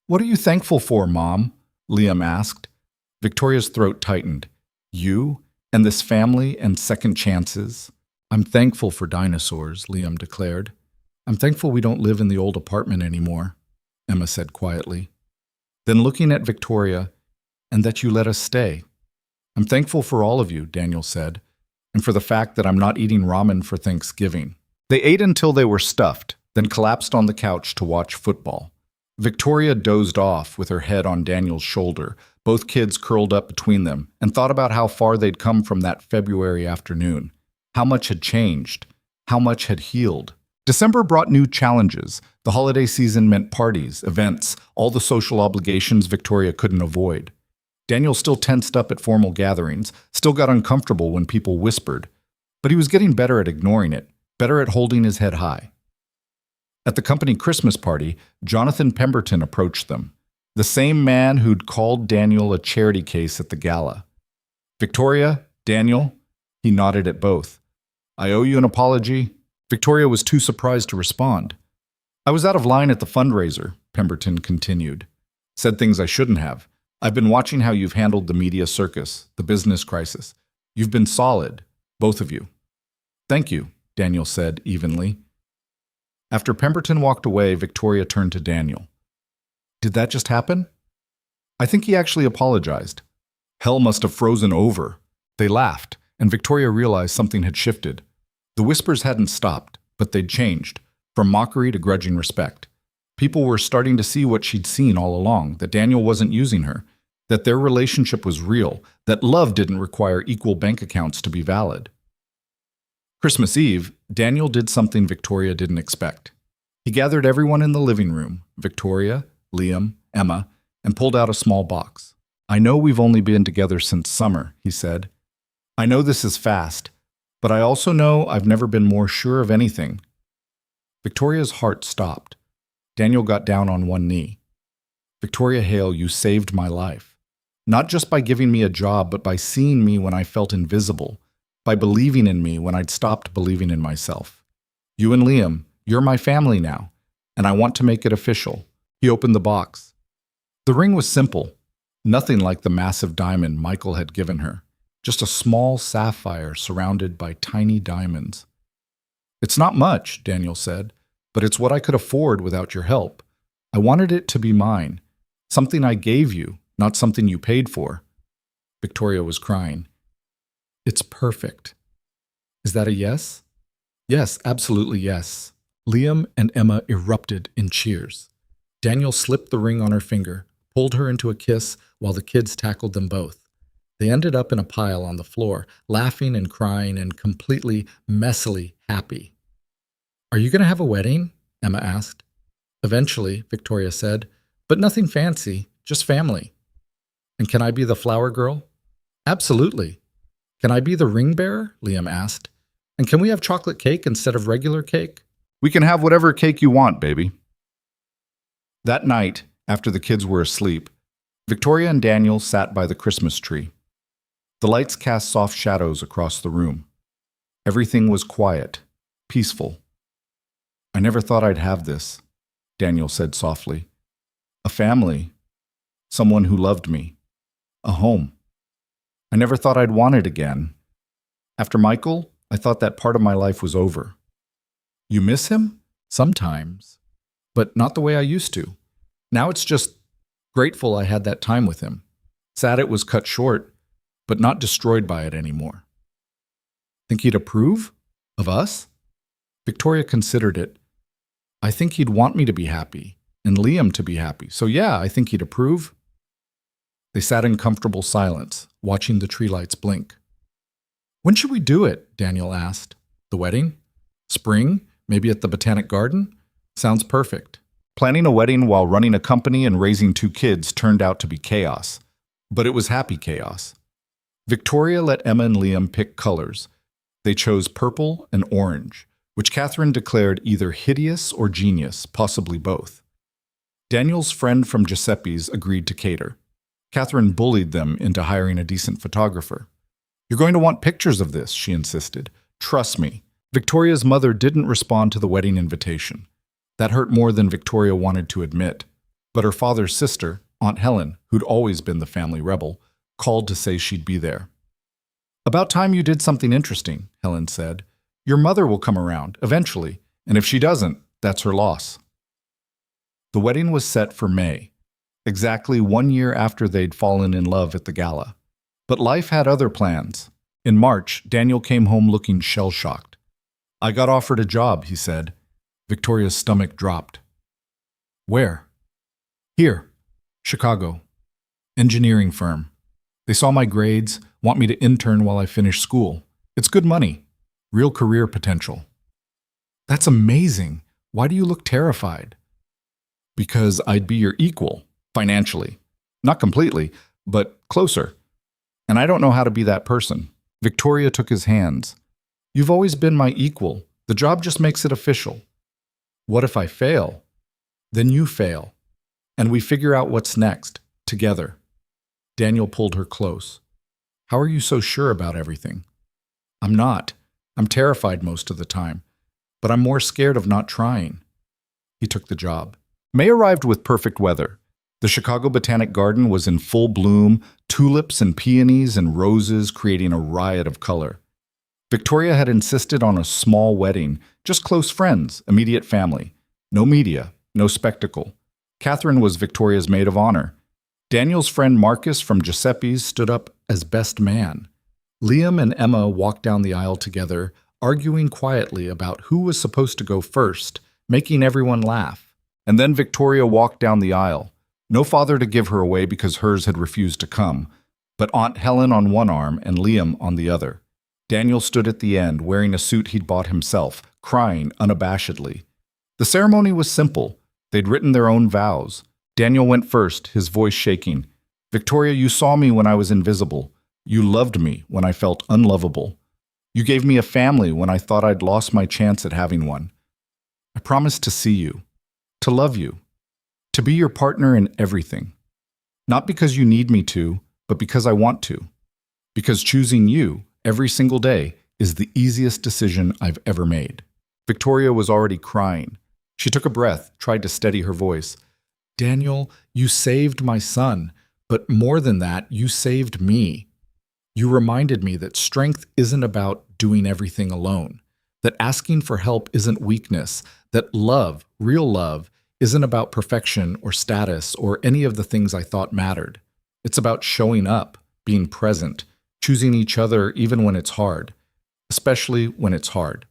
"What are you thankful for, Mom?" Liam asked. Victoria's throat tightened. "You and this family and second chances?" "I'm thankful for dinosaurs," Liam declared. "I'm thankful we don't live in the old apartment anymore," Emma said quietly. Then looking at Victoria, "And that you let us stay." "I'm thankful for all of you," Daniel said, "and for the fact that I'm not eating ramen for Thanksgiving." They ate until they were stuffed, then collapsed on the couch to watch football. Victoria dozed off with her head on Daniel's shoulder, both kids curled up between them, and thought about how far they'd come from that February afternoon. How much had changed, how much had healed. December brought new challenges. The holiday season meant parties, events, all the social obligations Victoria couldn't avoid. Daniel still tensed up at formal gatherings, still got uncomfortable when people whispered, but he was getting better at ignoring it, better at holding his head high. At the company Christmas party, Jonathan Pemberton approached them, the same man who'd called Daniel a charity case at the gala. "Victoria, Daniel," he nodded at both. "I owe you an apology." Victoria was too surprised to respond. "I was out of line at the fundraiser," Pemberton continued. "Said things I shouldn't have. I've been watching how you've handled the media circus, the business crisis. You've been solid, both of you." "Thank you," Daniel said evenly. After Pemberton walked away, Victoria turned to Daniel. "Did that just happen?" "I think he actually apologized. Hell must have frozen over." They laughed, and Victoria realized something had shifted. The whispers hadn't stopped, but they'd changed, from mockery to grudging respect. People were starting to see what she'd seen all along, that Daniel wasn't using her, that their relationship was real, that love didn't require equal bank accounts to be valid. Christmas Eve, Daniel did something Victoria didn't expect. He gathered everyone in the living room, Victoria, Liam, Emma, and pulled out a small box. "I know we've only been together since summer," he said. "I know this is fast, but I also know I've never been more sure of anything." Victoria's heart stopped. Daniel got down on one knee. "Victoria Hale, you saved my life. Not just by giving me a job, but by seeing me when I felt invisible, by believing in me when I'd stopped believing in myself. You and Liam, you're my family now, and I want to make it official." He opened the box. The ring was simple, nothing like the massive diamond Michael had given her, just a small sapphire surrounded by tiny diamonds. "It's not much," Daniel said, "but it's what I could afford without your help. I wanted it to be mine, something I gave you, not something you paid for." Victoria was crying. "It's perfect." "Is that a yes?" "Yes, absolutely yes." Liam and Emma erupted in cheers. Daniel slipped the ring on her finger, pulled her into a kiss while the kids tackled them both. They ended up in a pile on the floor, laughing and crying and completely, messily happy. "Are you going to have a wedding?" Emma asked. "Eventually," Victoria said, "but nothing fancy, just family." "And can I be the flower girl?" "Absolutely." "Can I be the ring bearer?" Liam asked. "And can we have chocolate cake instead of regular cake?" "We can have whatever cake you want, baby." That night, after the kids were asleep, Victoria and Daniel sat by the Christmas tree. The lights cast soft shadows across the room. Everything was quiet, peaceful. "I never thought I'd have this," Daniel said softly. "A family, someone who loved me, a home. I never thought I'd want it again. After Michael, I thought that part of my life was over." "You miss him?" "Sometimes, but not the way I used to. Now it's just grateful I had that time with him. Sad it was cut short, but not destroyed by it anymore." "Think he'd approve? Of us?" Victoria considered it. I think he'd want me to be happy, and Liam to be happy. So yeah, I think he'd approve. They sat in comfortable silence, watching the tree lights blink. When should we do it? Daniel asked. The wedding? Spring? Maybe at the Botanic Garden? Sounds perfect. Planning a wedding while running a company and raising 2 kids turned out to be chaos. But it was happy chaos. Victoria let Emma and Liam pick colors. They chose purple and orange, which Catherine declared either hideous or genius, possibly both. Daniel's friend from Giuseppe's agreed to cater. Catherine bullied them into hiring a decent photographer. You're going to want pictures of this, she insisted. Trust me. Victoria's mother didn't respond to the wedding invitation. That hurt more than Victoria wanted to admit. But her father's sister, Aunt Helen, who'd always been the family rebel, called to say she'd be there. About time you did something interesting, Helen said. Your mother will come around, eventually, and if she doesn't, that's her loss. The wedding was set for May, exactly 1 year after they'd fallen in love at the gala. But life had other plans. In March, Daniel came home looking shell-shocked. I got offered a job, he said. Victoria's stomach dropped. Where? Here, Chicago. Engineering firm. They saw my grades, want me to intern while I finish school. It's good money. Real career potential. That's amazing. Why do you look terrified? Because I'd be your equal, financially. Not completely, but closer. And I don't know how to be that person. Victoria took his hands. You've always been my equal. The job just makes it official. What if I fail? Then you fail. And we figure out what's next, together. Daniel pulled her close. How are you so sure about everything? I'm not. I'm terrified most of the time. But I'm more scared of not trying. He took the job. May arrived with perfect weather. The Chicago Botanic Garden was in full bloom, tulips and peonies and roses creating a riot of color. Victoria had insisted on a small wedding, just close friends, immediate family. No media, no spectacle. Catherine was Victoria's maid of honor. Daniel's friend Marcus from Giuseppe's stood up as best man. Liam and Emma walked down the aisle together, arguing quietly about who was supposed to go first, making everyone laugh. And then Victoria walked down the aisle. No father to give her away because hers had refused to come, but Aunt Helen on one arm and Liam on the other. Daniel stood at the end, wearing a suit he'd bought himself, crying unabashedly. The ceremony was simple. They'd written their own vows. Daniel went first, his voice shaking. Victoria, you saw me when I was invisible. You loved me when I felt unlovable. You gave me a family when I thought I'd lost my chance at having one. I promised to see you, to love you, to be your partner in everything. Not because you need me to, but because I want to. Because choosing you every single day is the easiest decision I've ever made. Victoria was already crying. She took a breath, tried to steady her voice. Daniel, you saved my son, but more than that, you saved me. You reminded me that strength isn't about doing everything alone, that asking for help isn't weakness, that love, real love, isn't about perfection or status or any of the things I thought mattered. It's about showing up, being present, choosing each other even when it's hard, especially when it's hard.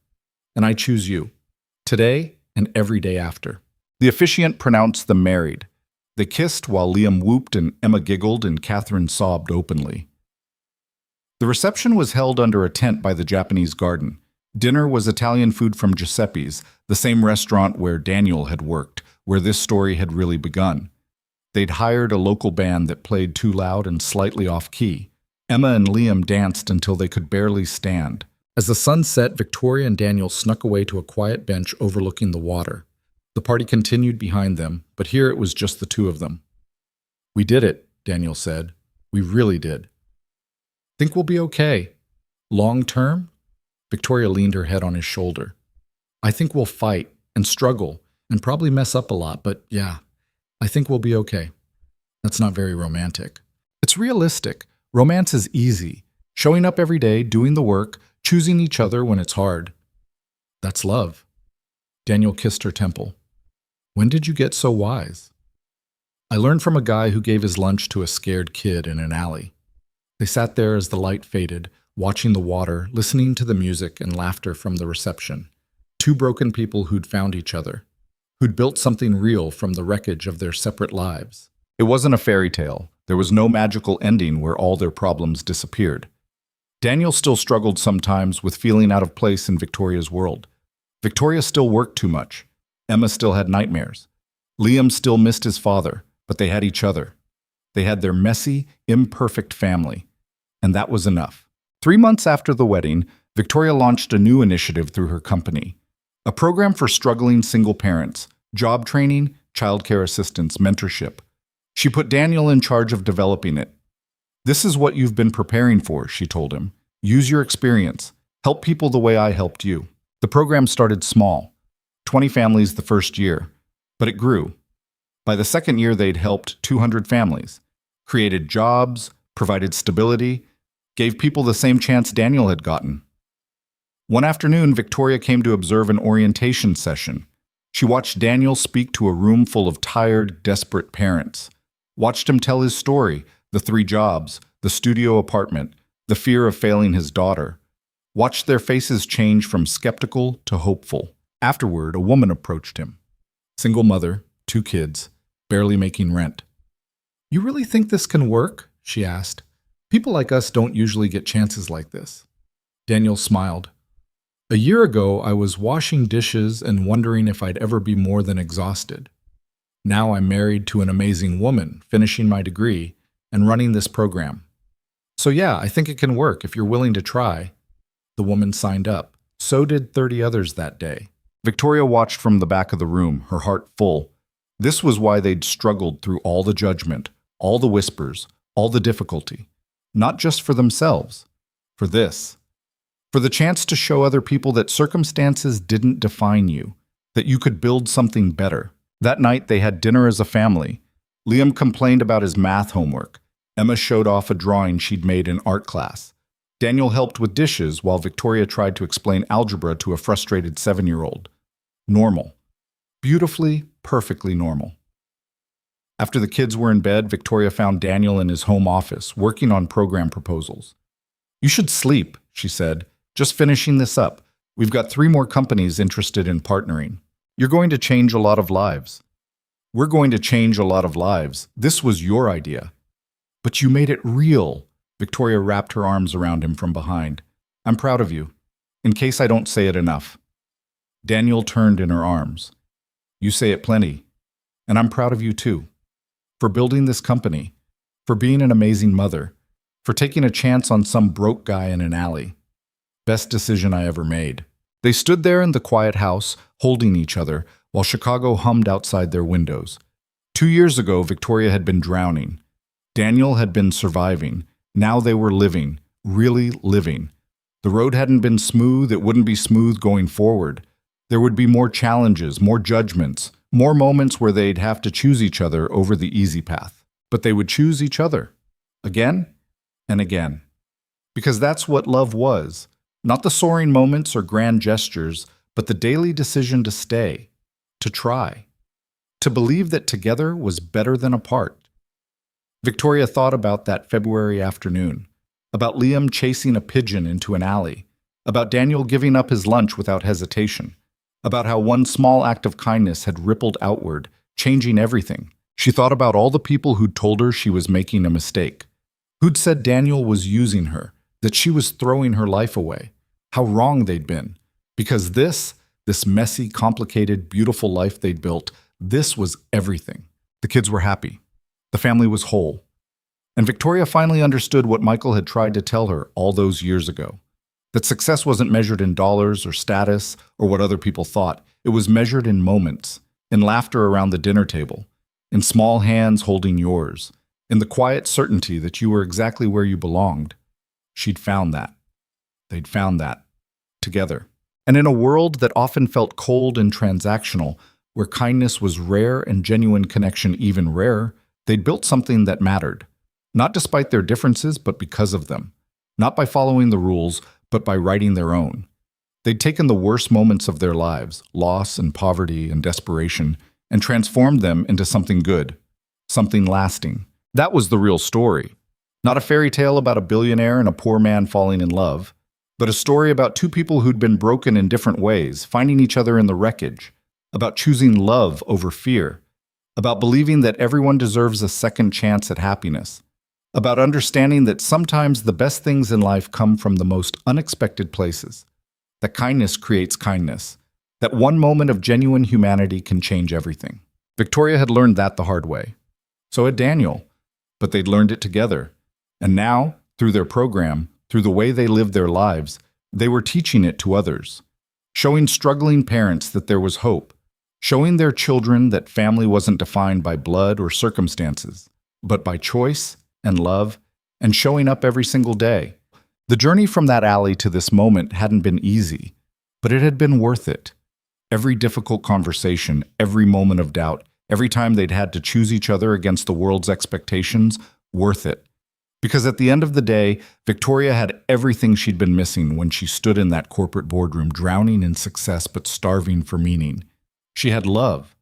And I choose you, today and every day after. The officiant pronounced them married. They kissed while Liam whooped and Emma giggled and Catherine sobbed openly. The reception was held under a tent by the Japanese garden. Dinner was Italian food from Giuseppe's, the same restaurant where Daniel had worked, where this story had really begun. They'd hired a local band that played too loud and slightly off-key. Emma and Liam danced until they could barely stand. As the sun set, Victoria and Daniel snuck away to a quiet bench overlooking the water. The party continued behind them, but here it was just the two of them. We did it, Daniel said. We really did. Think we'll be okay. Long term? Victoria leaned her head on his shoulder. I think we'll fight and struggle and probably mess up a lot, but yeah, I think we'll be okay. That's not very romantic. It's realistic. Romance is easy. Showing up every day, doing the work, choosing each other when it's hard. That's love. Daniel kissed her temple. When did you get so wise? I learned from a guy who gave his lunch to a scared kid in an alley. They sat there as the light faded, watching the water, listening to the music and laughter from the reception. Two broken people who'd found each other. who'd built something real from the wreckage of their separate lives. It wasn't a fairy tale. There was no magical ending where all their problems disappeared. Daniel still struggled sometimes with feeling out of place in Victoria's world. Victoria still worked too much. Emma still had nightmares. Liam still missed his father, but they had each other. They had their messy, imperfect family. And that was enough. 3 months after the wedding, Victoria launched a new initiative through her company. A program for struggling single parents, job training, childcare assistance, mentorship. She put Daniel in charge of developing it. "This is what you've been preparing for," she told him. "Use your experience. Help people the way I helped you." The program started small, 20 families the first year, but it grew. By the second year, they'd helped 200 families, created jobs, provided stability, gave people the same chance Daniel had gotten. One afternoon, Victoria came to observe an orientation session. She watched Daniel speak to a room full of tired, desperate parents. Watched him tell his story, the 3 jobs, the studio apartment, the fear of failing his daughter. Watched their faces change from skeptical to hopeful. Afterward, a woman approached him. Single mother, 2 kids, barely making rent. "You really think this can work?" she asked. "People like us don't usually get chances like this." Daniel smiled. "A year ago, I was washing dishes and wondering if I'd ever be more than exhausted. Now I'm married to an amazing woman, finishing my degree, and running this program. So yeah, I think it can work if you're willing to try." The woman signed up. So did 30 others that day. Victoria watched from the back of the room, her heart full. This was why they'd struggled through all the judgment, all the whispers, all the difficulty. Not just for themselves, for this. For the chance to show other people that circumstances didn't define you, that you could build something better. That night, they had dinner as a family. Liam complained about his math homework. Emma showed off a drawing she'd made in art class. Daniel helped with dishes while Victoria tried to explain algebra to a frustrated 7-year-old. Normal. Beautifully, perfectly normal. After the kids were in bed, Victoria found Daniel in his home office, working on program proposals. "You should sleep," she said. "Just finishing this up. We've got 3 more companies interested in partnering. You're going to change a lot of lives." "We're going to change a lot of lives. This was your idea." "But you made it real." Victoria wrapped her arms around him from behind. "I'm proud of you, in case I don't say it enough." Daniel turned in her arms. "You say it plenty. And I'm proud of you too. For building this company. For being an amazing mother. For taking a chance on some broke guy in an alley. Best decision I ever made." They stood there in the quiet house, holding each other, while Chicago hummed outside their windows. 2 years ago, Victoria had been drowning. Daniel had been surviving. Now they were living, really living. The road hadn't been smooth, it wouldn't be smooth going forward. There would be more challenges, more judgments, more moments where they'd have to choose each other over the easy path. But they would choose each other. Again and again. Because that's what love was. Not the soaring moments or grand gestures, but the daily decision to stay, to try, to believe that together was better than apart. Victoria thought about that February afternoon, about Liam chasing a pigeon into an alley, about Daniel giving up his lunch without hesitation, about how one small act of kindness had rippled outward, changing everything. She thought about all the people who'd told her she was making a mistake, who'd said Daniel was using her, that she was throwing her life away, how wrong they'd been. Because this messy, complicated, beautiful life they'd built, this was everything. The kids were happy. The family was whole. And Victoria finally understood what Michael had tried to tell her all those years ago. That success wasn't measured in dollars or status or what other people thought. It was measured in moments, in laughter around the dinner table, in small hands holding yours, in the quiet certainty that you were exactly where you belonged. She'd found that. They'd found that. Together. And in a world that often felt cold and transactional, where kindness was rare and genuine connection even rarer, they'd built something that mattered. Not despite their differences, but because of them. Not by following the rules, but by writing their own. They'd taken the worst moments of their lives, loss and poverty and desperation, and transformed them into something good, something lasting. That was the real story. Not a fairy tale about a billionaire and a poor man falling in love, but a story about 2 people who'd been broken in different ways, finding each other in the wreckage. about choosing love over fear, about believing that everyone deserves a second chance at happiness, about understanding that sometimes the best things in life come from the most unexpected places, that kindness creates kindness, that one moment of genuine humanity can change everything. Victoria had learned that the hard way. So had Daniel, but they'd learned it together. And now, through their program, through the way they lived their lives, they were teaching it to others, showing struggling parents that there was hope, showing their children that family wasn't defined by blood or circumstances, but by choice and love and showing up every single day. The journey from that alley to this moment hadn't been easy, but it had been worth it. Every difficult conversation, every moment of doubt, every time they'd had to choose each other against the world's expectations, worth it. Because at the end of the day, Victoria had everything she'd been missing when she stood in that corporate boardroom, drowning in success but starving for meaning. She had love.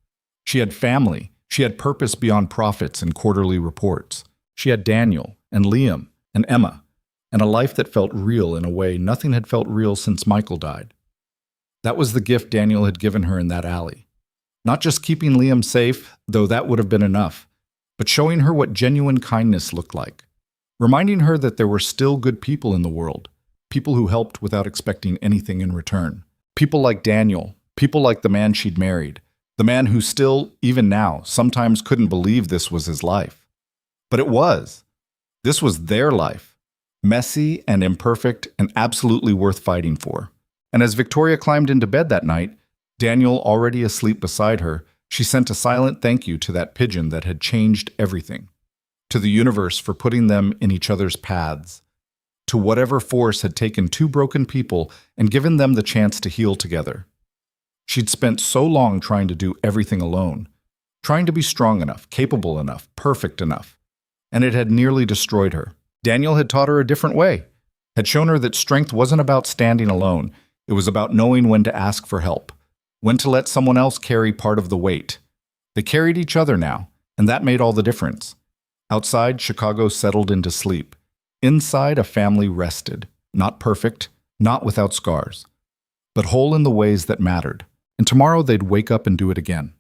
She had family. She had purpose beyond profits and quarterly reports. She had Daniel and Liam and Emma, and a life that felt real in a way nothing had felt real since Michael died. That was the gift Daniel had given her in that alley. Not just keeping Liam safe, though that would have been enough, but showing her what genuine kindness looked like. Reminding her that there were still good people in the world, people who helped without expecting anything in return. People like Daniel, people like the man she'd married, the man who still, even now, sometimes couldn't believe this was his life. But it was. This was their life, messy and imperfect and absolutely worth fighting for. And as Victoria climbed into bed that night, Daniel already asleep beside her, she sent a silent thank you to that pigeon that had changed everything. To the universe for putting them in each other's paths, to whatever force had taken two broken people and given them the chance to heal together. She'd spent so long trying to do everything alone, trying to be strong enough, capable enough, perfect enough, and it had nearly destroyed her. Daniel had taught her a different way, had shown her that strength wasn't about standing alone, it was about knowing when to ask for help, when to let someone else carry part of the weight. They carried each other now, and that made all the difference. Outside, Chicago settled into sleep. Inside, a family rested. Not perfect, not without scars, but whole in the ways that mattered. And tomorrow they'd wake up and do it again.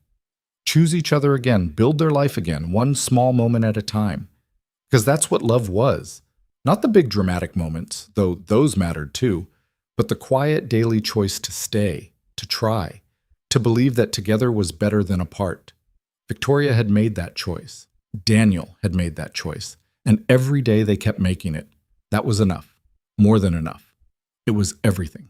Choose each other again, build their life again, one small moment at a time. Because that's what love was. Not the big dramatic moments, though those mattered too, but the quiet daily choice to stay, to try, to believe that together was better than apart. Victoria had made that choice. Daniel had made that choice, and every day they kept making it. That was enough, more than enough. It was everything.